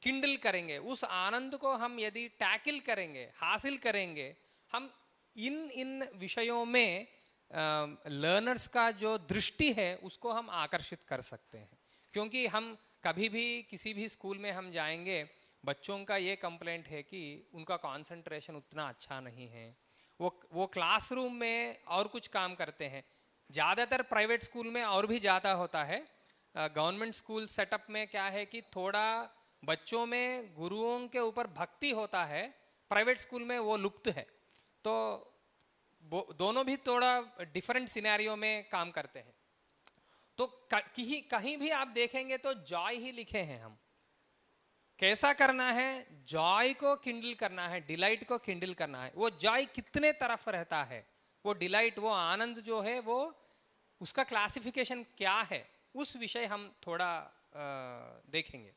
किंडल करेंगे, उस आनंद को हम यदि टैकल करेंगे, हासिल करेंगे, हम इन विषयों में लर्नर्स का जो दृष्टि है उसको हम आकर्षित कर सकते हैं। क्योंकि हम कभी भी किसी भी स्कूल में हम जाएंगे, बच्चों का ये कंप्लेंट है कि उनका कंसंट्रेशन उतना अच्छा नहीं है, वो क्लासरूम में और कुछ काम करते हैं। ज़्यादातर प्राइवेट स्कूल में और भी ज़्यादा होता है। गवर्नमेंट स्कूल सेटअप में क्या है कि थोड़ा बच्चों में गुरुओं के ऊपर भक्ति होता है, प्राइवेट स्कूल में वो लुप्त है। तो दोनों भी थोड़ा डिफरेंट सिनेरियो में काम करते हैं। तो कहीं भी आप देखेंगे तो जॉय ही लिखे हैं हम। कैसा करना है? जॉय को किंडल करना है, डिलाइट को किंडल करना है। वो जॉय कितने तरफ रहता है, वो डिलाइट, वो आनंद जो है वो उसका क्लासिफिकेशन क्या है, उस विषय हम थोड़ा देखेंगे।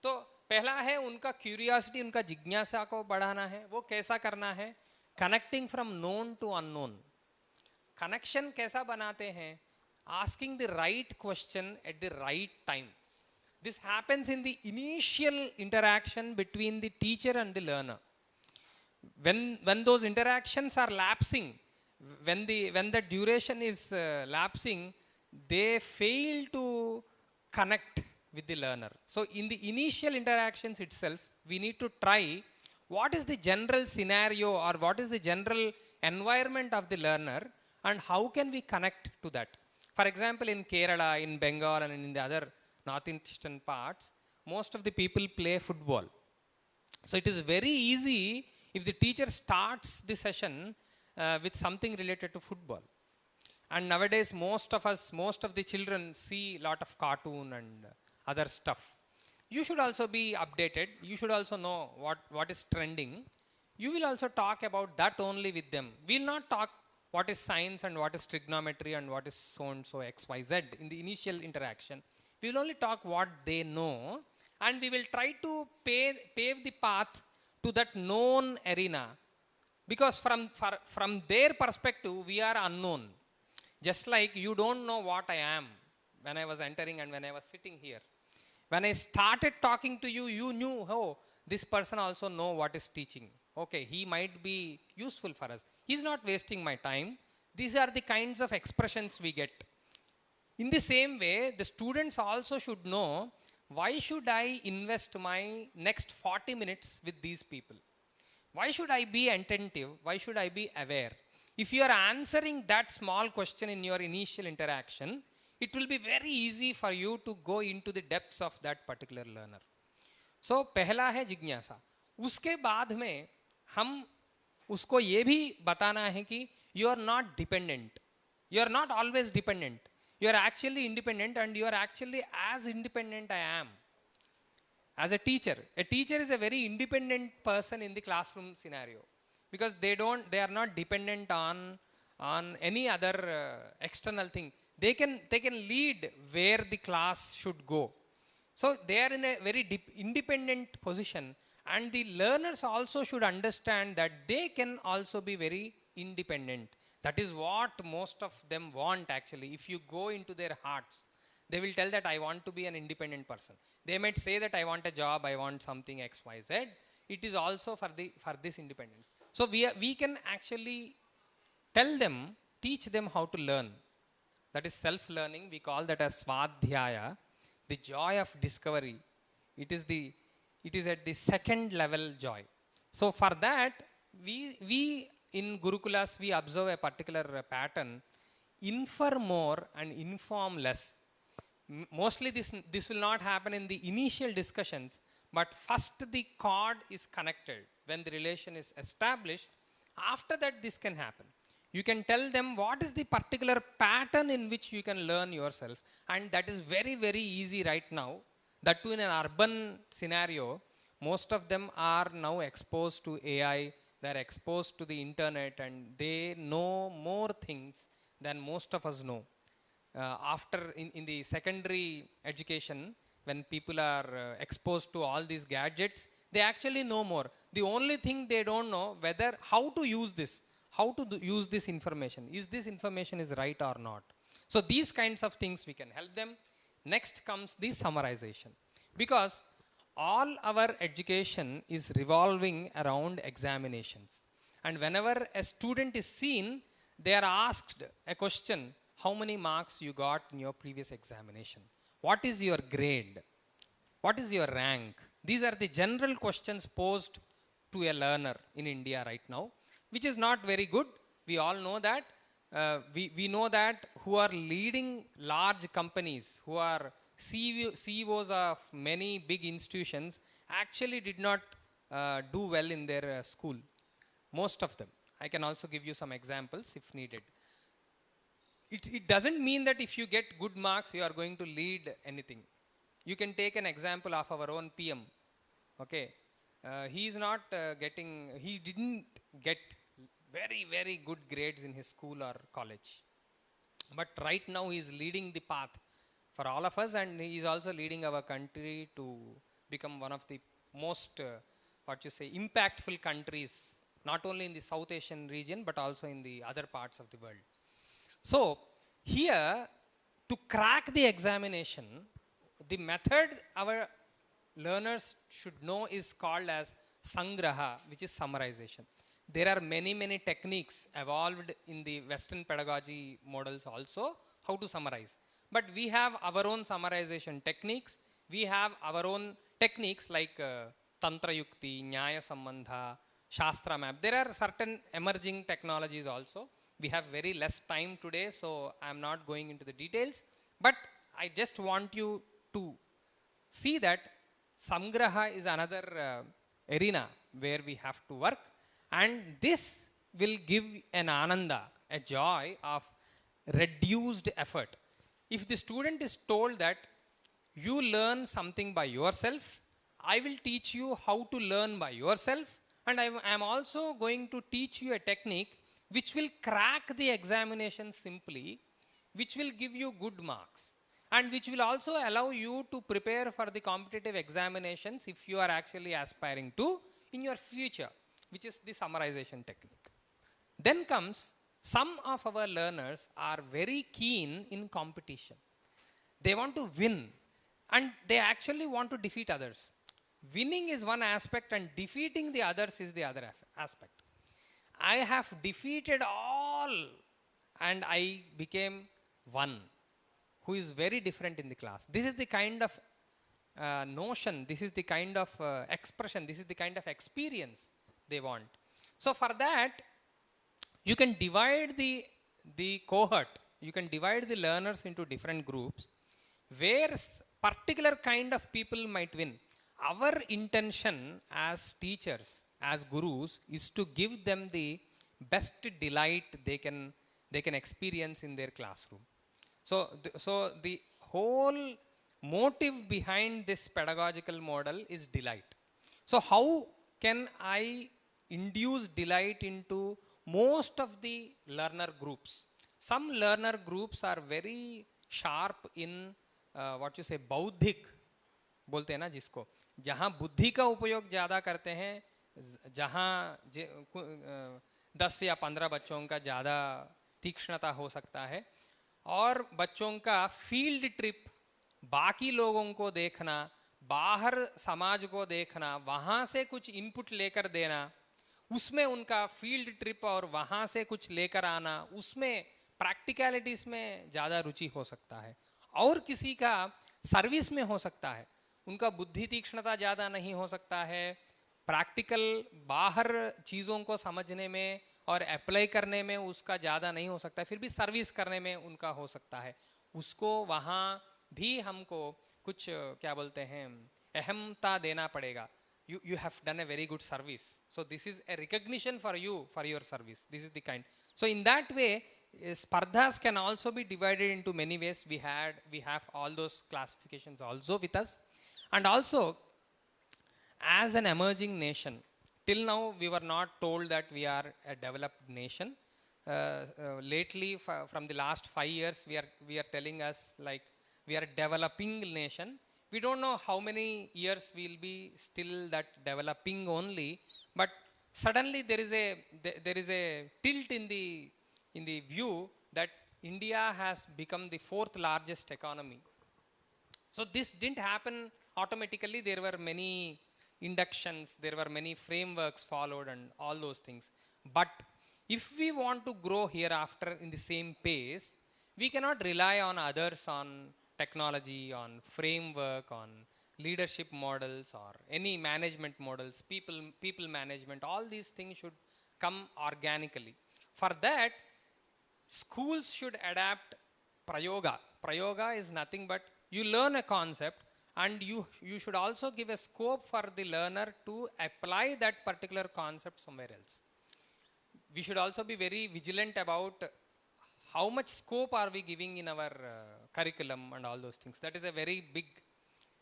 तो पहला है उनका क्यूरियोसिटी, उनका जिज्ञासा को बढ़ाना है। वो कैसा करना है? Connecting from known to unknown. Connection कैसा बनाते हैं? Asking the right question at the right time. This happens in the initial interaction between the teacher and the learner. When those interactions are lapsing, when the duration is lapsing, they fail to connect with the learner. So in the initial interactions itself, we need to try what is the general scenario or what is the general environment of the learner and how can we connect to that. For example, in Kerala, in Bengal and in the other northeastern parts, most of the people play football. So it is very easy if the teacher starts the session with something related to football. And nowadays, most of the children see a lot of cartoon and other stuff. You should also be updated. You should also know what is trending. You will also talk about that only with them. We will not talk what is science and what is trigonometry and what is so and so X, Y, Z in the initial interaction. We will only talk what they know, and we will try to pave the path to that known arena. Because from their perspective, we are unknown. Just like you don't know what I am when I was entering and when I was sitting here. When I started talking to you, you knew, oh, this person also know what is teaching. Okay, he might be useful for us. He's not wasting my time. These are the kinds of expressions we get. In the same way, the students also should know, why should I invest my next 40 minutes with these people? Why should I be attentive? Why should I be aware? If you are answering that small question in your initial interaction, it will be very easy for you to go into the depths of that particular learner. So पहला है जिज्ञासा. उसके बाद में हम उसको ये भी बताना है कि you are not dependent. You are not always dependent. You are actually independent, and you are actually as independent I am. As a teacher is a very independent person in the classroom scenario, because they are not dependent on any other external thing. They can lead where the class should go. So they are in a very independent position, and the learners also should understand that they can also be very independent. That is what most of them want actually. If you go into their hearts, they will tell that I want to be an independent person. They might say that I want a job, I want something X, Y, Z. It is also for this independence. So we can actually teach them how to learn. That is self-learning. We call that as swadhyaya, the joy of discovery. It is at the second level joy. So for that, we in Gurukulas, we observe a particular pattern: infer more and inform less. Mostly this will not happen in the initial discussions, but first the cord is connected. When the relation is established, after that this can happen. You can tell them what is the particular pattern in which you can learn yourself, and that is very, very easy right now. That too in an urban scenario, most of them are now exposed to AI, they are exposed to the internet, and they know more things than most of us know. After in the secondary education, when people are exposed to all these gadgets, they actually know more. The only thing they don't know how to use this, use this information. Is this information is right or not? So these kinds of things we can help them. Next comes the summarization, because all our education is revolving around examinations. And whenever a student is seen, they are asked a question: how many marks you got in your previous examination? What is your grade? What is your rank? These are the general questions posed to a learner in India right now, which is not very good. We all know that. We know that who are leading large companies, who are CEOs of many big institutions, actually did not do well in their school. Most of them. I can also give you some examples if needed. It doesn't mean that if you get good marks, you are going to lead anything. You can take an example of our own PM. Okay, he didn't get very, very good grades in his school or college. But right now he is leading the path for all of us, and he is also leading our country to become one of the most, impactful countries, not only in the South Asian region, but also in the other parts of the world. So here, to crack the examination, the method our learners should know is called as sangraha, which is summarization. There are many techniques evolved in the Western pedagogy models also, how to summarize. But we have our own summarization techniques. We have our own techniques like Tantra Yukti, Nyaya Sambandha, Shastra Map. There are certain emerging technologies also. We have very less time today, so I am not going into the details. But I just want you to see that Samgraha is another arena where we have to work, and this will give an ananda, a joy of reduced effort. If the student is told that you learn something by yourself, I will teach you how to learn by yourself, and I am also going to teach you a technique which will crack the examination simply, which will give you good marks, and which will also allow you to prepare for the competitive examinations if you are actually aspiring to in your future, which is the summarization technique. Then comes, some of our learners are very keen in competition. They want to win, and they actually want to defeat others. Winning is one aspect and defeating the others is the other aspect. I have defeated all and I became one who is very different in the class. This is the kind of notion, this is the kind of expression, this is the kind of experience they want. So for that, you can divide the cohort, you can divide the learners into different groups where particular kind of people might win. Our intention as teachers, as gurus, is to give them the best delight they can experience in their classroom. So the whole motive behind this pedagogical model is delight. So how can I induce delight into most of the learner groups? Some learner groups are very sharp in what you say, बौद्धिक बोलते हैं ना जिसको, जहाँ बुद्धि का उपयोग ज़्यादा करते हैं, जहाँ 10 या 15 बच्चों का ज़्यादा तीक्ष्णता हो सकता है, और बच्चों का फील्ड ट्रिप, बाकी लोगों को देखना, बाहर समाज को देखना, वहाँ से कुछ इनपुट लेकर देना, उसमें उनका फील्ड ट्रिप और वहाँ से कुछ लेकर आना, उसमें प्रैक्टिकलिटीज़ में ज़्यादा रुचि हो सकता है. और किसी का सर्विस में हो सकता है, उनका बुद्धि तीक्ष्णता ज़्यादा नहीं हो सकता है, प्रैक्टिकल बाहर चीज़ों को समझने में और अप्लाई करने में उसका ज़्यादा नहीं हो सकता है, फिर भी सर्विस करने में उनका हो सकता है. उसको वहाँ भी हमको कुछ क्या बोलते हैं, अहमता देना पड़ेगा. You have done a very good service, so this is a recognition for you for your service. This is the kind. So in that way, spardhas can also be divided into many ways. We have all those classifications also with us. And also, as an emerging nation, till now we were not told that we are a developed nation. Lately, from the last 5 years, we are telling us like we are a developing nation. We don't know how many years we'll be still that developing only, but suddenly there is a tilt in the view that India has become the 4th largest economy. So this didn't happen automatically. There were many inductions, there were many frameworks followed and all those things. But if we want to grow hereafter in the same pace, we cannot rely on others, on technology, on framework, on leadership models or any management models, people management. All these things should come organically. For that, schools should adapt prayoga. Prayoga is nothing but you learn a concept and you should also give a scope for the learner to apply that particular concept somewhere else. We should also be very vigilant about how much scope are we giving in our curriculum and all those things. That is a very big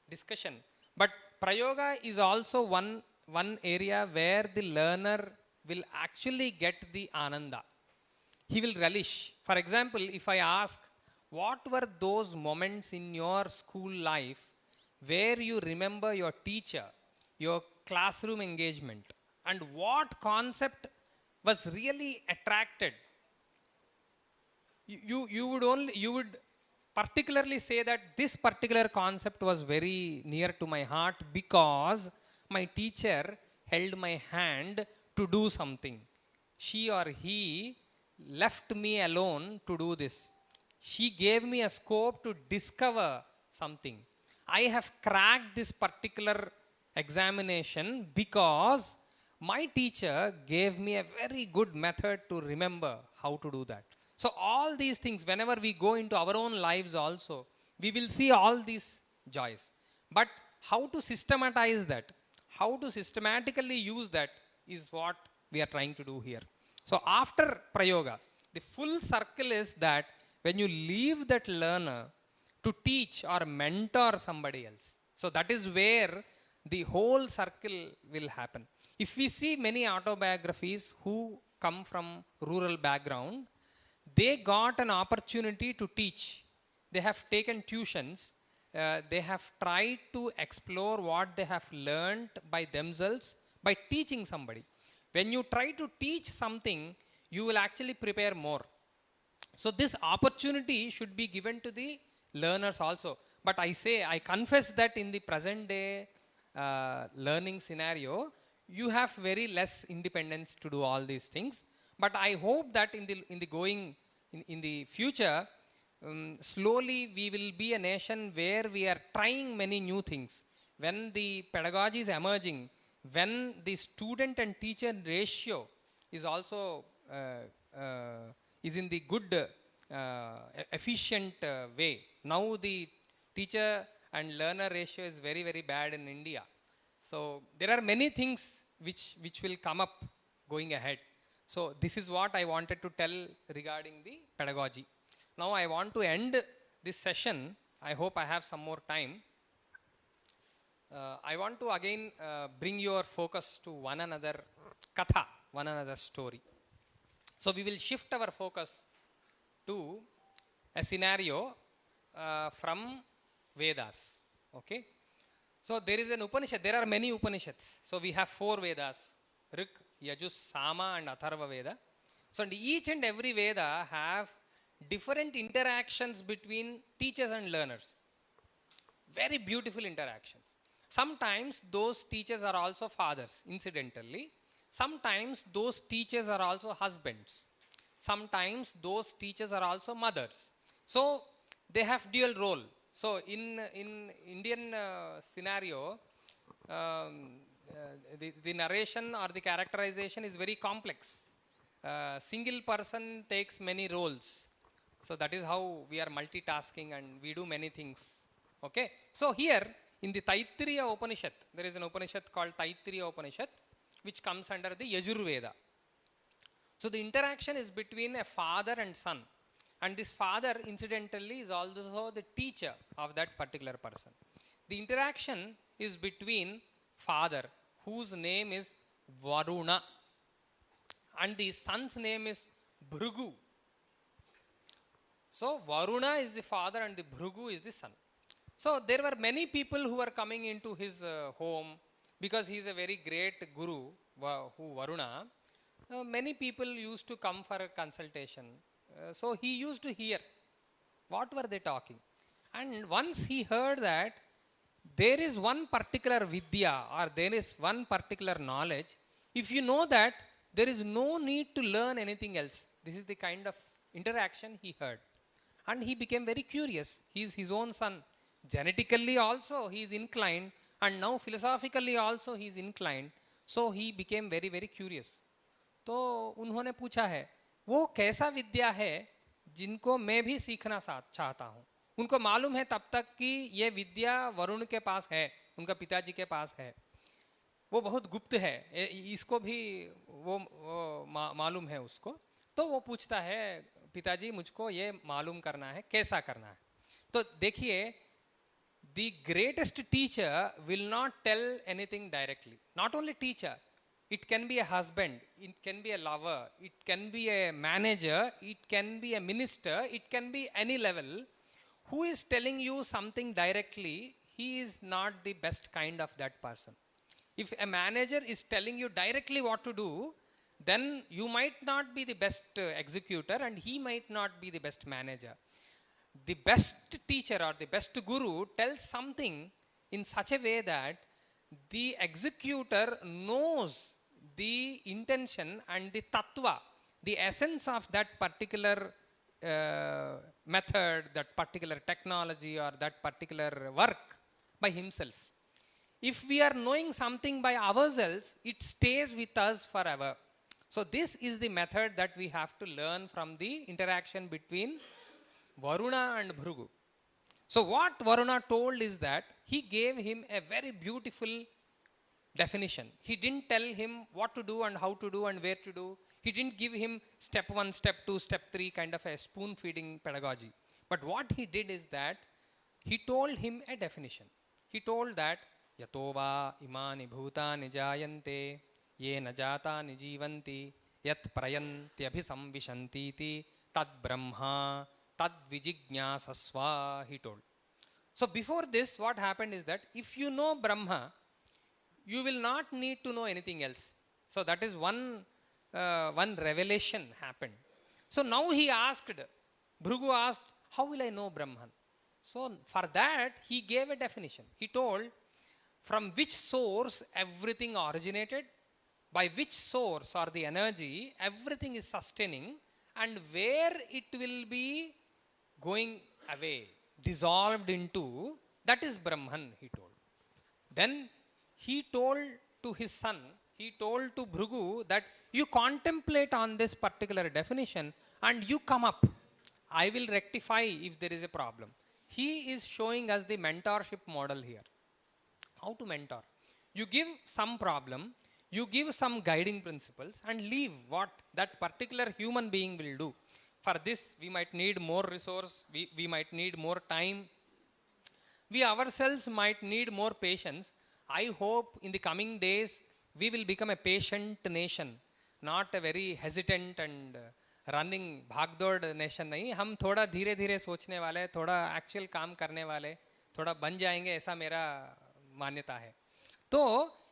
discussion. But prayoga is also one area where the learner will actually get the ananda. He will relish. For example, if I ask, what were those moments in your school life where you remember your teacher, your classroom engagement, and what concept was really attracted? You would particularly say that this particular concept was very near to my heart because my teacher held my hand to do something. she or he left me alone to do this. She gave me a scope to discover something. I have cracked this particular examination because my teacher gave me a very good method to remember how to do that. So all these things, whenever we go into our own lives also, we will see all these joys. But how to systematize that, how to systematically use that is what we are trying to do here. So after Prayoga, the full circle is that when you leave that learner to teach or mentor somebody else. So that is where the whole circle will happen. If we see many autobiographies who come from rural background, they got an opportunity to teach. They have taken tuitions. They have tried to explore what they have learned by themselves by teaching somebody. When you try to teach something, you will actually prepare more. So this opportunity should be given to the learners also. But I confess that in the present day learning scenario, you have very less independence to do all these things. But I hope that in the future, slowly we will be a nation where we are trying many new things. When the pedagogy is emerging, when the student and teacher ratio is also is in the good efficient way. Now the teacher and learner ratio is very, very bad in India. So there are many things which will come up going ahead. So this is what I wanted to tell regarding the pedagogy. Now I want to end this session. I hope I have some more time. I want to again bring your focus to one another katha, one another story. So we will shift our focus to a scenario from Vedas. Okay. So there is an Upanishad. There are many Upanishads. So we have 4 Vedas: Rig, Yajus, Sama and Atharva Veda. So each and every Veda have different interactions between teachers and learners. Very beautiful interactions. Sometimes those teachers are also fathers, incidentally. Sometimes those teachers are also husbands. Sometimes those teachers are also mothers. So they have dual role. So in Indian scenario, the narration or the characterization is very complex. Single person takes many roles. So that is how we are multitasking and we do many things. Okay. So here in the Taittiriya Upanishad, there is an Upanishad called Taittiriya Upanishad, which comes under the Yajurveda. So the interaction is between a father and son. And this father, incidentally, is also the teacher of that particular person. The interaction is between father, whose name is Varuna, and the son's name is Bhrigu. So Varuna is the father and the Bhrigu is the son. So there were many people who were coming into his home because he is a very great guru, who Varuna. Many people used to come for a consultation. So he used to hear what were they talking. And once he heard that there is one particular vidya or there is one particular knowledge, if you know that, there is no need to learn anything else. This is the kind of interaction he heard. And he became very curious. He is his own son. Genetically also he is inclined, and now philosophically also he is inclined. So he became very, very curious. तो उन्होंने पूछा है वो कैसा विद्या है जिनको मैं भी सीखना चाहता हूँ. उनको मालूम है तब तक कि ये विद्या वरुण के पास है, उनका पिताजी के पास है, वो बहुत गुप्त है, इसको भी वो मालूम है उसको. तो वो पूछता है पिताजी मुझको ये मालूम करना है, कैसा करना है. तो देखिए, the greatest teacher will not tell anything directly. Not only teacher, it can be a husband, it can be a lover, it can be a manager, it can be a minister, it can be any level. Who is telling you something directly, he is not the best kind of that person. If a manager is telling you directly what to do, then you might not be the best executor and he might not be the best manager. The best teacher or the best guru tells something in such a way that the executor knows the intention and the tattva, the essence of that particular method, that particular technology, or that particular work by himself. If we are knowing something by ourselves, it stays with us forever. So this is the method that we have to learn from the interaction between Varuna and Bhrigu. So what Varuna told is that he gave him a very beautiful definition. He didn't tell him what to do and how to do and where to do. He didn't give him step 1, step 2, step 3 kind of a spoon feeding pedagogy. But what he did is that he told him a definition. He told that Yatova imani bhutani jayante ye najatani jivanti yat prayanti abhisamvishanti tad brahma tad vijijñāsasva, he told. So before this, what happened is that if you know Brahma, you will not need to know anything else. So that is one revelation happened. So now he asked, Bhrigu asked, how will I know Brahman? So for that, he gave a definition. He told, from which source everything originated, by which source or the energy everything is sustaining, and where it will be going away, dissolved into, that is Brahman, he told. Then he told to his son, he told to Bhrigu that you contemplate on this particular definition and you come up. I will rectify if there is a problem. He is showing us the mentorship model here. How to mentor? You give some problem, you give some guiding principles and leave what that particular human being will do. For this, we might need more resource, we might need more time. We ourselves might need more patience. I hope in the coming days, we will become a patient nation, not a very hesitant and running भागदौड़ nation नहीं. हम थोड़ा धीरे धीरे सोचने वाले, थोड़ा actual काम करने वाले, थोड़ा बन जाएंगे, ऐसा मेरा मान्यता है. तो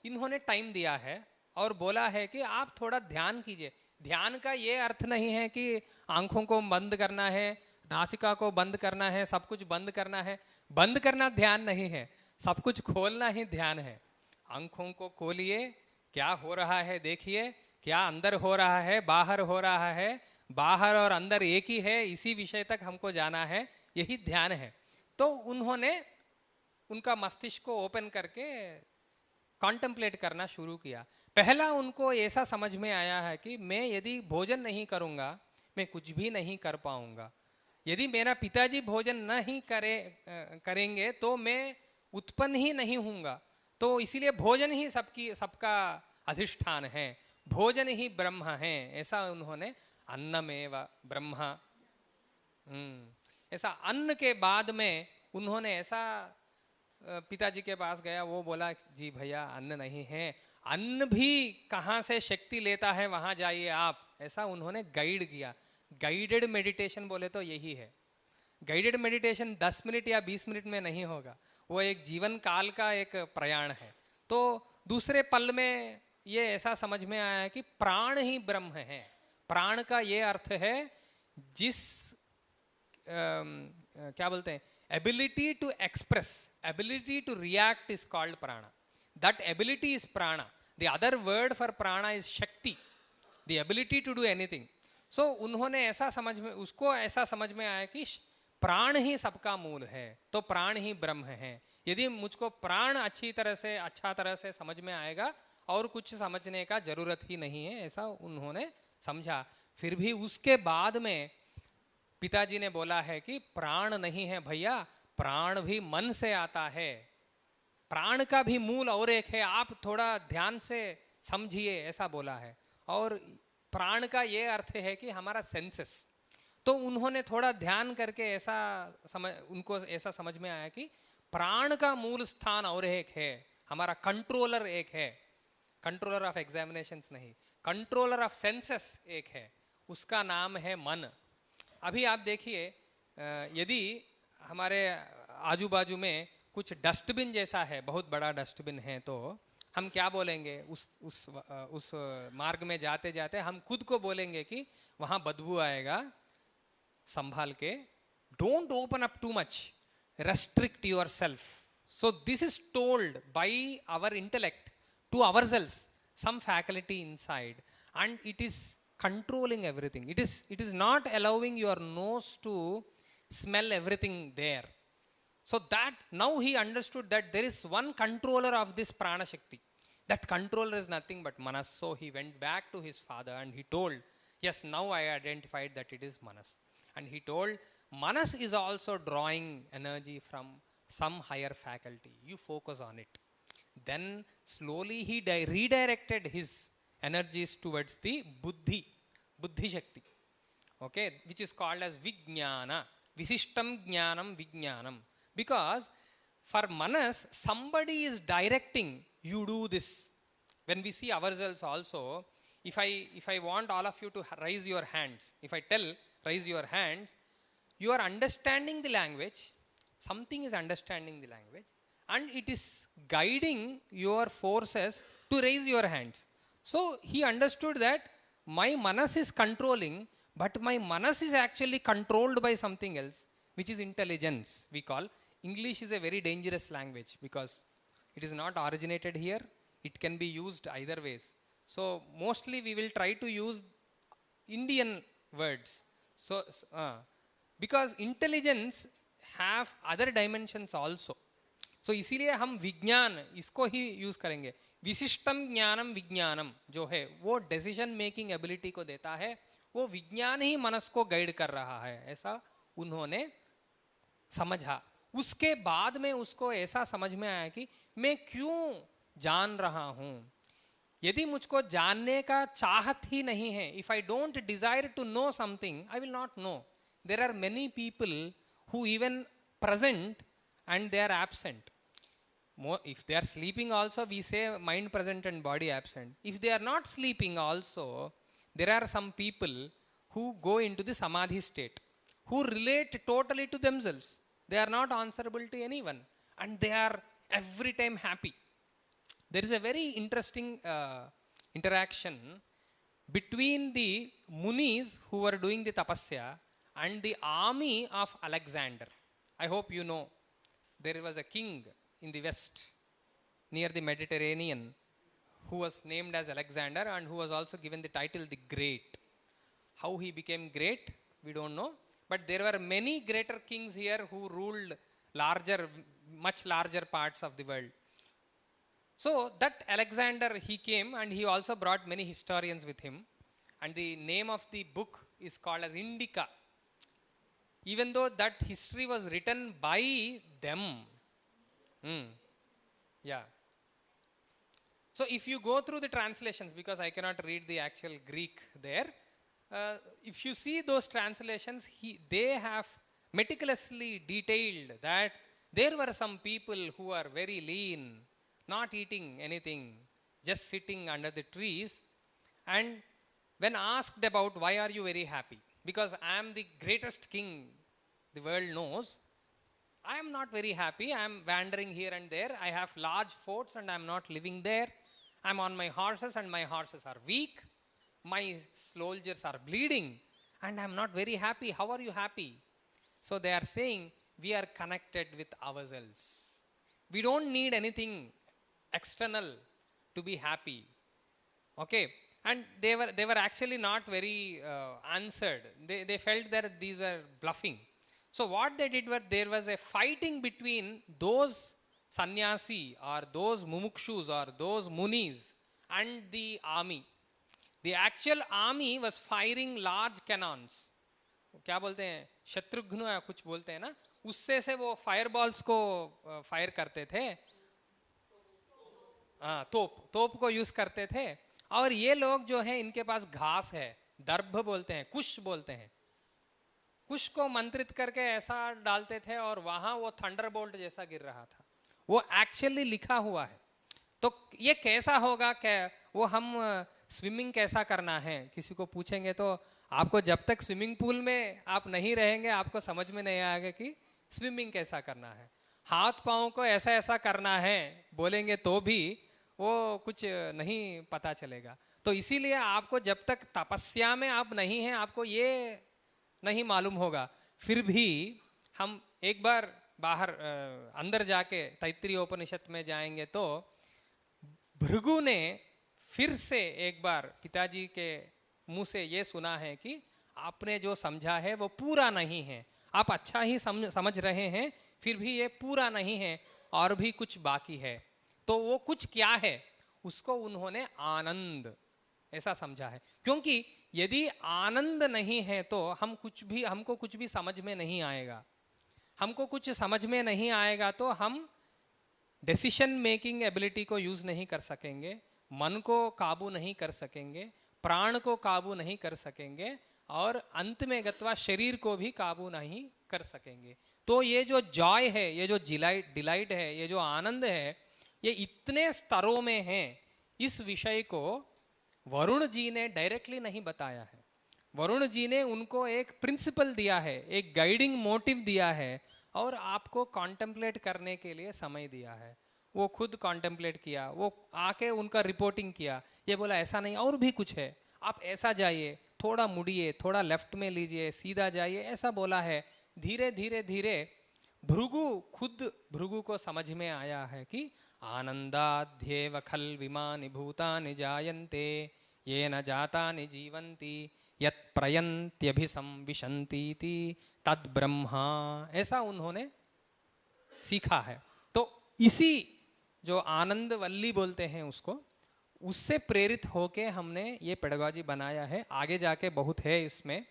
इन्होंने टाइम दिया है और बोला है कि आप थोड़ा ध्यान कीजिए. ध्यान का ये अर्थ नहीं है कि आंखों को बंद करना है, नासिका को बंद करना है, सब कुछ बंद करना है. बंद करना ध्यान नहीं है, सब कुछ खोलना ही ध्यान है. आंखों को खोलिए, क्या हो रहा है देखिए, क्या अंदर हो रहा है, बाहर हो रहा है, बाहर और अंदर एक ही है, इसी विषय तक हमको जाना है, यही ध्यान है. तो उन्होंने उनका मस्तिष्क को ओपन करके कॉन्टेम्पलेट करना शुरू किया. पहला उनको ऐसा समझ में आया है कि मैं यदि भोजन नहीं करूँगा, मैं कुछ भी नहीं कर पाऊँगा. यदि मेरा पिताजी भोजन नहीं करेंगे तो मैं उत्पन्न ही नहीं हूँगा. तो इसीलिए भोजन ही सबका अधिष्ठान है, भोजन ही ब्रह्म है. ऐसा उन्होंने अन्नमेव ब्रह्म, ऐसा अन्न के बाद में उन्होंने ऐसा पिताजी के पास गया, वो बोला जी भैया अन्न नहीं है, अन्न भी कहाँ से शक्ति लेता है वहाँ जाइए आप. ऐसा उन्होंने गाइड किया. गाइडेड मेडिटेशन बोले तो यही है. गाइडेड मेडिटेशन 10 मिनट या 20 मिनट में नहीं होगा, वो एक जीवन काल का एक प्रयाण है. तो दूसरे पल में ये ऐसा समझ में आया कि प्राण ही ब्रह्म है. प्राण का ये अर्थ है जिस क्या बोलते हैं, ability to express, ability to react is called prana. That ability is prana. The other word for prana is shakti, the ability to do anything. So उन्होंने ऐसा समझ में, उसको ऐसा समझ में आया कि प्राण ही सबका मूल है, तो प्राण ही ब्रह्म है. यदि मुझको प्राण अच्छा तरह से समझ में आएगा और कुछ समझने का जरूरत ही नहीं है, ऐसा उन्होंने समझा. फिर भी उसके बाद में पिताजी ने बोला है कि प्राण नहीं है भैया, प्राण भी मन से आता है, प्राण का भी मूल और एक है, आप थोड़ा ध्यान से समझिए, ऐसा बोला है. और प्राण का ये अर्थ है कि हमारा सेंसेस. तो उन्होंने थोड़ा ध्यान करके उनको ऐसा समझ में आया कि प्राण का मूल स्थान और एक है, हमारा कंट्रोलर एक है, कंट्रोलर ऑफ एग्जामिनेशंस नहीं, कंट्रोलर ऑफ सेंसेस एक है, उसका नाम है मन. अभी आप देखिए, यदि हमारे आजू बाजू में कुछ डस्टबिन जैसा है, बहुत बड़ा डस्टबिन है, तो हम क्या बोलेंगे, उस मार्ग में जाते जाते हम खुद को बोलेंगे कि वहाँ बदबू आएगा, संभाल के, don't open up too much, restrict yourself. So this is told by our intellect to ourselves. some faculty inside, and it is controlling everything. It is not allowing your nose to smell everything there. So that now he understood that there is one controller of this prana shakti. That controller is nothing but manas. So he went back to his father and he told, yes, now I identified that it is manas. And he told, manas is also drawing energy from some higher faculty. You focus on it. Then slowly he redirected his energies towards the buddhi shakti, okay, which is called as vijnana, visishtam jnanam vijnanam. Because for manas, somebody is directing, you do this. When we see ourselves also, if I want all of you to raise your hands, if I tell raise your hands, you are understanding the language, something is understanding the language, and it is guiding your forces to raise your hands. So he understood that my manas is controlling, but my manas is actually controlled by something else, which is intelligence, we call. English is a very dangerous language because it is not originated here. It can be used either ways. So mostly we will try to use Indian words. So because intelligence have other dimensions also. So इसीलिए हम विज्ञान इसको ही use करेंगे. विशिष्टम ज्ञानम विज्ञानम जो है वो decision making ability को देता है, वो विज्ञान ही मनस को गाइड कर रहा है, ऐसा उन्होंने समझा. उसके बाद में उसको ऐसा समझ में आया कि मैं क्यों जान रहा हूं. यदि मुझको जानने का चाहत ही नहीं है, if I don't desire to know something, I will not know. There are many people who even present and they are absent. If they are sleeping also, we say mind present and body absent. If they are not sleeping also, there are some people who go into the samadhi state, who relate totally to themselves. They are not answerable to anyone, and they are every time happy. There is a very interesting interaction between the munis who were doing the tapasya and the army of Alexander. I hope you know. There was a king in the west near the Mediterranean who was named as Alexander and who was also given the title the Great. How he became great, we don't know. But there were many greater kings here who ruled much larger parts of the world. So that Alexander, he came and he also brought many historians with him. And the name of the book is called as Indica. Even though that history was written by them. Yeah. So if you go through the translations, because I cannot read the actual Greek there, if you see those translations, they have meticulously detailed that there were some people who are very lean, not eating anything, just sitting under the trees. And when asked about why are you very happy, because I am the greatest king the world knows, I am not very happy. I am wandering here and there. I have large forts and I am not living there. I am on my horses and my horses are weak. My soldiers are bleeding and I am not very happy. How are you happy? So they are saying we are connected with ourselves. We don't need anything external to be happy. Okay. And they were actually not very answered. They felt that these were bluffing. So what they did was there was a fighting between those sannyasi or those mumukshus or those munis and the army. The actual army was firing large cannons. क्या बोलते हैं, शत्रुघ्न या कुछ बोलते हैं ना, उससे से वो फायरबॉल्स को फायर करते थे. तोप को यूज करते थे. और ये लोग जो है इनके पास घास है, दर्भ बोलते हैं, कुश बोलते हैं. कुश को मंत्रित करके ऐसा डालते थे और वहां वो थंडरबोल्ट जैसा गिर रहा था. वो एक्चुअली लिखा हुआ है. तो ये कैसा होगा, क्या वो हम स्विमिंग कैसा करना है किसी को पूछेंगे तो आपको जब तक स्विमिंग पूल में आप नहीं रहेंगे आपको समझ में नहीं आएगा कि स्विमिंग कैसा करना है. हाथ पाँव को ऐसा ऐसा करना है बोलेंगे तो भी वो कुछ नहीं पता चलेगा. तो इसीलिए आपको जब तक तपस्या में आप नहीं हैं आपको ये नहीं मालूम होगा. फिर भी हम एक बार बाहर अंदर जाके तैत्तिरीय उपनिषद में जाएंगे तो भृगु ने फिर से एक बार पिताजी के मुंह से ये सुना है कि आपने जो समझा है वो पूरा नहीं है, आप अच्छा ही समझ रहे हैं, फिर भी ये पूरा नहीं है और भी कुछ बाकी है। तो वो कुछ क्या है, उसको उन्होंने आनंद ऐसा समझा है। क्योंकि यदि आनंद नहीं है तो हमको कुछ भी समझ में नहीं आएगा। हमको कुछ समझ में नहीं आएगा तो हम डिसीजन मेकिंग एबिलिटी को यूज नहीं कर सकेंगे, मन को काबू नहीं कर सकेंगे, प्राण को काबू नहीं कर सकेंगे और अंत में गत्वा शरीर को भी काबू नहीं कर सकेंगे। तो ये जो जॉय है, ये जो डिलाइट है, ये जो आनंद है, ये इतने स्तरों में है। इस विषय को वरुण जी ने डायरेक्टली नहीं बताया है। वरुण जी ने उनको एक प्रिंसिपल दिया है, एक गाइडिंग मोटिव दिया है और आपको कॉन्टेम्पलेट करने के लिए समय दिया है। वो खुद कॉन्टेम्पलेट किया, वो आके उनका रिपोर्टिंग किया, ये बोला ऐसा नहीं और भी कुछ है, आप ऐसा जाइए, थोड़ा मुड़िए, थोड़ा लेफ्ट में लीजिए, सीधा जाइए, ऐसा बोला है। धीरे धीरे धीरे भृगु को समझ में आया है कि आनंदाध्येव खल विमानि भूतानि जायन्ते येन जातानि जीवन्ति यत् प्रयन्त्यभिसंविशन्तीति तद् ब्रह्मा, ऐसा उन्होंने सीखा है। तो इसी जो आनंद वल्ली बोलते हैं उससे प्रेरित होके हमने ये पेडागॉजी बनाया है। आगे जाके बहुत है इसमें,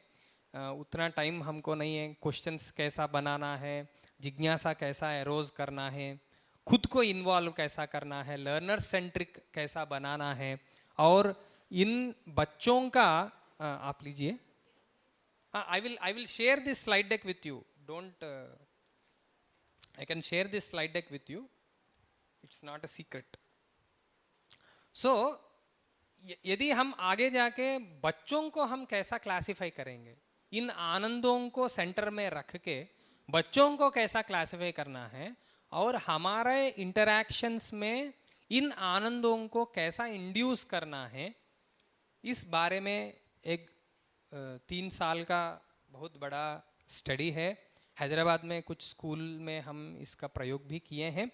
उतना टाइम हमको नहीं है। क्वेश्चंस कैसा बनाना है, जिज्ञासा कैसा एरोज करना है, खुद को इन्वॉल्व कैसा करना है, लर्नर सेंट्रिक कैसा बनाना है। और इन बच्चों का आप लीजिए, I will share this slide deck with you, don't I can share this slide deck with you, it's not a secret. So यदि हम आगे जाके बच्चों को हम कैसा क्लासिफाई करेंगे, इन आनंदों को सेंटर में रख के बच्चों को कैसा क्लासिफाई करना है और हमारे इंटरैक्शंस में इन आनंदों को कैसा इंड्यूस करना है, इस बारे में एक 3 साल का बहुत बड़ा स्टडी है। हैदराबाद में कुछ स्कूल में हम इसका प्रयोग भी किए हैं।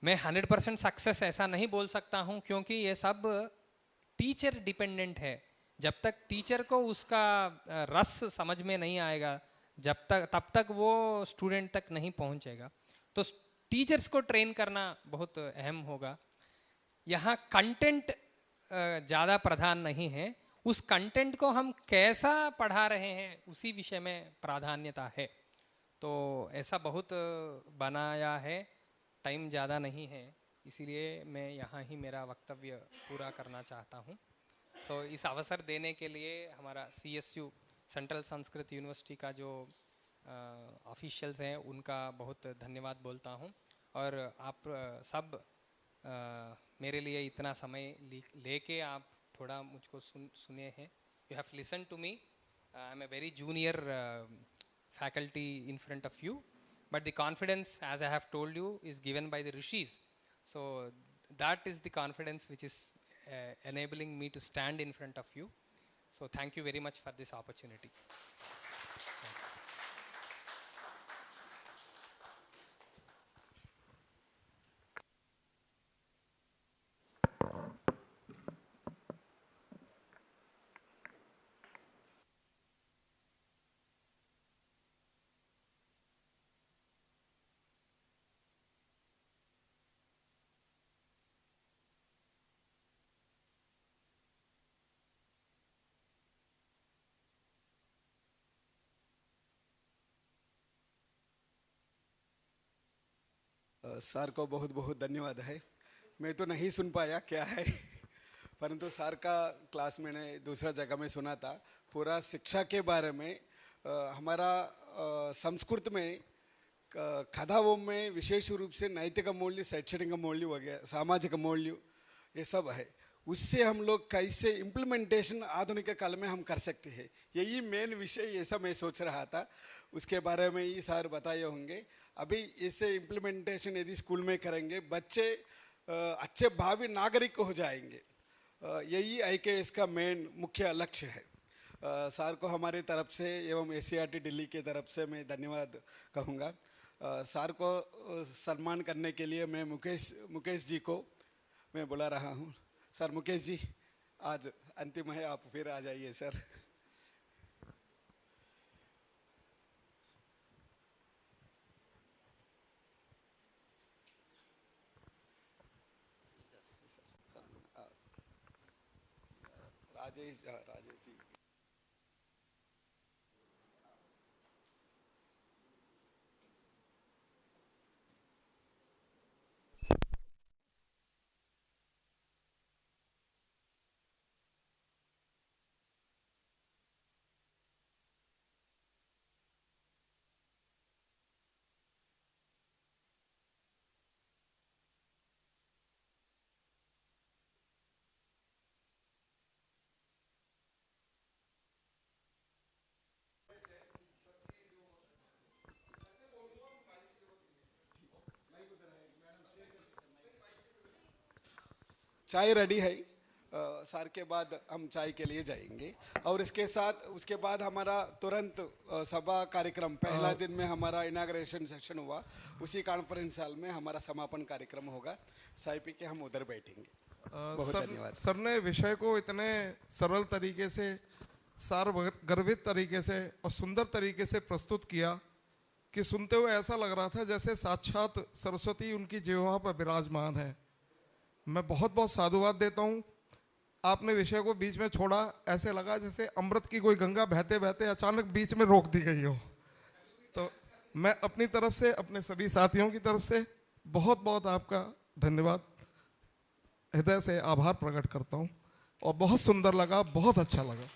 मैं 100% सक्सेस ऐसा नहीं बोल सकता हूं क्योंकि ये सब टीचर डिपेंडेंट है। जब तक टीचर को उसका रस समझ में नहीं आएगा, तब तक वो स्टूडेंट तक नहीं पहुंचेगा। तो टीचर्स को ट्रेन करना बहुत अहम होगा। यहाँ कंटेंट ज़्यादा प्रधान नहीं है, उस कंटेंट को हम कैसा पढ़ा रहे हैं उसी विषय में प्राधान्यता है। तो ऐसा बहुत बनाया है, टाइम ज़्यादा नहीं है, इसीलिए मैं यहाँ ही मेरा वक्तव्य पूरा करना चाहता हूँ। सो इस अवसर देने के लिए हमारा CSU सेंट्रल संस्कृत यूनिवर्सिटी का जो ऑफिशियल्स हैं उनका बहुत धन्यवाद बोलता हूँ। और आप सब मेरे लिए इतना समय लेके आप थोड़ा मुझको सुने हैं। You have listen to me. I am a very junior faculty in front of you, but the confidence, as I have told you, is given by the rishis. So that is the confidence which is enabling me to stand in front of you. So thank you very much for this opportunity. Sir को बहुत बहुत धन्यवाद है। मैं तो नहीं सुन पाया क्या है परंतु सर का क्लास मैंने दूसरा जगह में सुना था। पूरा शिक्षा के बारे में हमारा संस्कृत में कथाओं में विशेष रूप से नैतिक मूल्य, शैक्षणिक मूल्य वगैरह, सामाजिक मूल्य, ये सब है। उससे हम लोग कैसे इम्प्लीमेंटेशन आधुनिक काल में हम कर सकते हैं, यही मेन विषय ऐसा मैं सोच रहा था। उसके बारे में ही सर बताए होंगे। अभी इसे इम्प्लीमेंटेशन यदि स्कूल में करेंगे, बच्चे अच्छे भावी नागरिक हो जाएंगे। यही IKS का मेन मुख्य लक्ष्य है। सर को हमारे तरफ से एवं SCERT दिल्ली के तरफ से मैं धन्यवाद कहूँगा। सर को सम्मान करने के लिए मैं मुकेश जी को मैं बुला रहा हूँ। सर मुकेश जी, आज अंतिम है, आप फिर आ जाइए सर। राजेश जी। चाय रेडी है, सर के बाद हम चाय के लिए जाएंगे और उसके बाद हमारा तुरंत सभा कार्यक्रम, पहला दिन में हमारा इनाग्रेशन सेशन हुआ, उसी कॉन्फ्रेंस हॉल में हमारा समापन कार्यक्रम होगा। चाय पी के हम उधर बैठेंगे। बहुत धन्यवाद। सर ने विषय को इतने सरल तरीके से, सारगर्भित तरीके से और सुंदर तरीके से प्रस्तुत किया कि सुनते हुए ऐसा लग रहा था जैसे साक्षात सरस्वती उनकी जिह्वा पर विराजमान है। मैं बहुत बहुत साधुवाद देता हूँ। आपने विषय को बीच में छोड़ा, ऐसे लगा जैसे अमृत की कोई गंगा बहते बहते अचानक बीच में रोक दी गई हो। तो मैं अपनी तरफ से, अपने सभी साथियों की तरफ से बहुत बहुत आपका धन्यवाद, हृदय से आभार प्रकट करता हूँ और बहुत सुंदर लगा, बहुत अच्छा लगा।